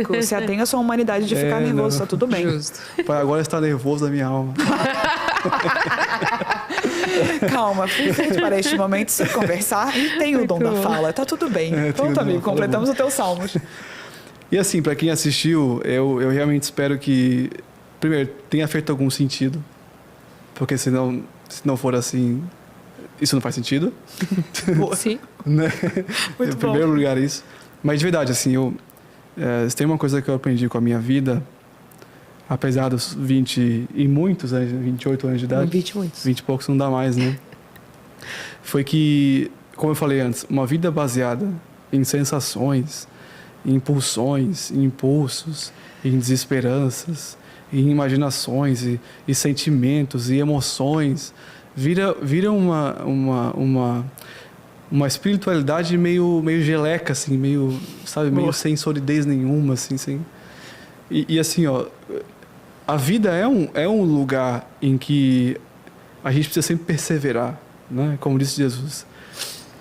Você atém a sua humanidade de ficar nervoso, tá tudo bem. Justo. Pai, agora está nervoso da minha alma. Calma, fui feito para este momento se conversar e tem o dom da fala, tá tudo bem. Pronto, amigo, completamos o teu salmos. E assim, para quem assistiu, eu realmente espero que, primeiro, tenha feito algum sentido. Porque se não for assim, isso não faz sentido. Sim. Né? Muito em primeiro lugar, isso. Mas de verdade, assim, se tem uma coisa que eu aprendi com a minha vida, apesar dos 20 e muitos, 28 anos de idade. 20 e muitos. 20 e poucos não dá mais, né? Foi que, como eu falei antes, uma vida baseada em sensações, em impulsões, em impulsos, em desesperanças, em imaginações e sentimentos e emoções, vira uma espiritualidade meio geleca, assim, meio sem solidez nenhuma, assim, sem... E assim, ó, a vida é um lugar em que a gente precisa sempre perseverar, né? Como disse Jesus,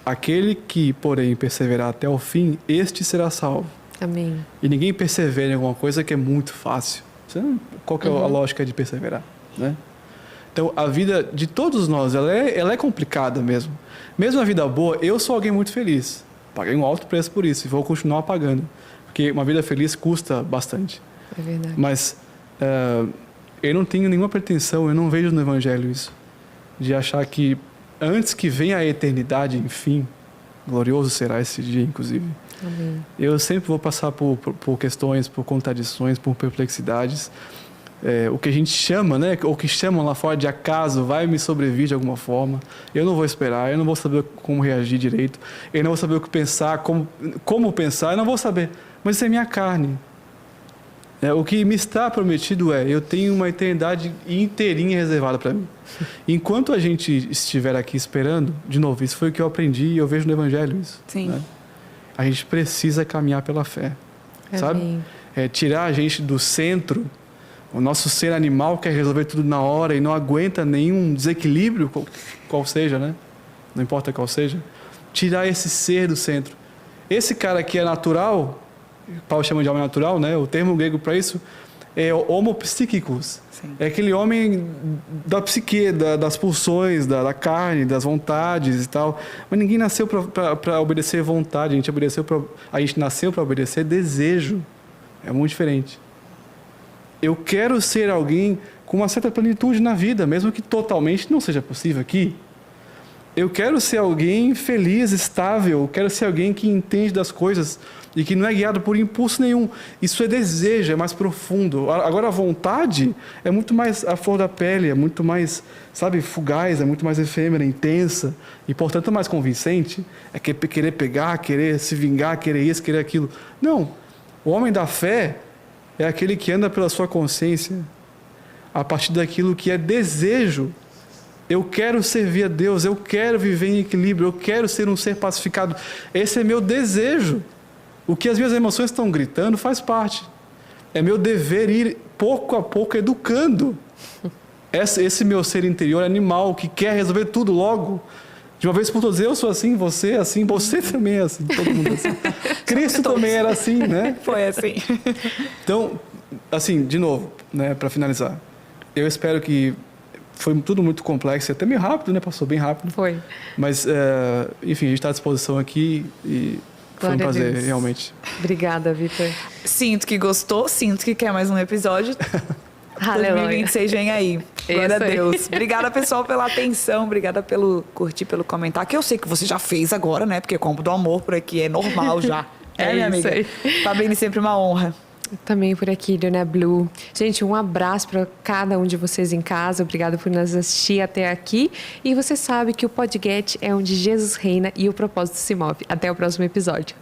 aquele que, porém, perseverar até o fim, este será salvo. Amém. E ninguém persevera em alguma coisa que é muito fácil. Qual que é a lógica de perseverar, né? Então, a vida de todos nós, ela é complicada mesmo. Mesmo a vida boa, eu sou alguém muito feliz. Paguei um alto preço por isso e vou continuar pagando. Porque uma vida feliz custa bastante. É verdade. Mas eu não tenho nenhuma pretensão, eu não vejo no Evangelho isso. De achar que antes que venha a eternidade, enfim, glorioso será esse dia, inclusive. Amém. Eu sempre vou passar por questões, por contradições, por perplexidades. O que a gente chama, né, ou que chamam lá fora de acaso, vai me sobrevir de alguma forma. Eu não vou esperar, eu não vou saber como reagir direito, eu não vou saber o que pensar, como pensar, eu não vou saber. Mas isso é minha carne. O que me está prometido eu tenho uma eternidade inteirinha reservada para mim. Enquanto a gente estiver aqui esperando, de novo, isso foi o que eu aprendi e eu vejo no Evangelho isso. Sim. Né? A gente precisa caminhar pela fé, sabe? Tirar a gente do centro. O nosso ser animal quer resolver tudo na hora e não aguenta nenhum desequilíbrio, qual seja, né? Não importa qual seja. Tirar esse ser do centro. Esse cara que é natural, Paulo chama de homem natural, né? O termo grego para isso é homo psíquicos. Sim. É aquele homem da psique, das pulsões, da carne, das vontades e tal. Mas ninguém nasceu para obedecer vontade, a gente nasceu para obedecer desejo. É muito diferente. Eu quero ser alguém com uma certa plenitude na vida, mesmo que totalmente não seja possível aqui. Eu quero ser alguém feliz, estável, eu quero ser alguém que entende das coisas e que não é guiado por impulso nenhum. Isso é desejo, é mais profundo. Agora a vontade é muito mais à flor da pele, é muito mais, fugaz, é muito mais efêmera, intensa e, portanto, mais convincente. É querer pegar, querer se vingar, querer isso, querer aquilo. Não. O homem da fé é aquele que anda pela sua consciência. a partir daquilo que é desejo. Eu quero servir a Deus, eu quero viver em equilíbrio, eu quero ser um ser pacificado. Esse é meu desejo. O que as minhas emoções estão gritando faz parte. É meu dever ir pouco a pouco educando esse meu ser interior animal que quer resolver tudo logo. De uma vez por todas, eu sou assim, você é assim, você também é assim, todo mundo é assim. Cristo também era assim, né? Foi assim. Então, assim, de novo, né, para finalizar, eu espero que foi tudo muito complexo, até meio rápido, né? Passou bem rápido. Foi. Mas, enfim, a gente está à disposição aqui e foi um prazer, realmente. Obrigada, Vitor. Sinto que gostou, sinto que quer mais um episódio. Aleluia. 2026 vem aí. Glória a Isso aí. Deus. Obrigada, pessoal, pela atenção. Obrigada pelo curtir, pelo comentar. Que eu sei que você já fez agora, né? Porque Combo do Amor por aqui é normal já. É minha isso amiga? aí. Fabiane, sempre uma honra. Também por aqui, Dona Blue. Gente, um abraço para cada um de vocês em casa. Obrigada por nos assistir até aqui. E você sabe que o podcast é onde Jesus reina e o propósito se move. Até o próximo episódio.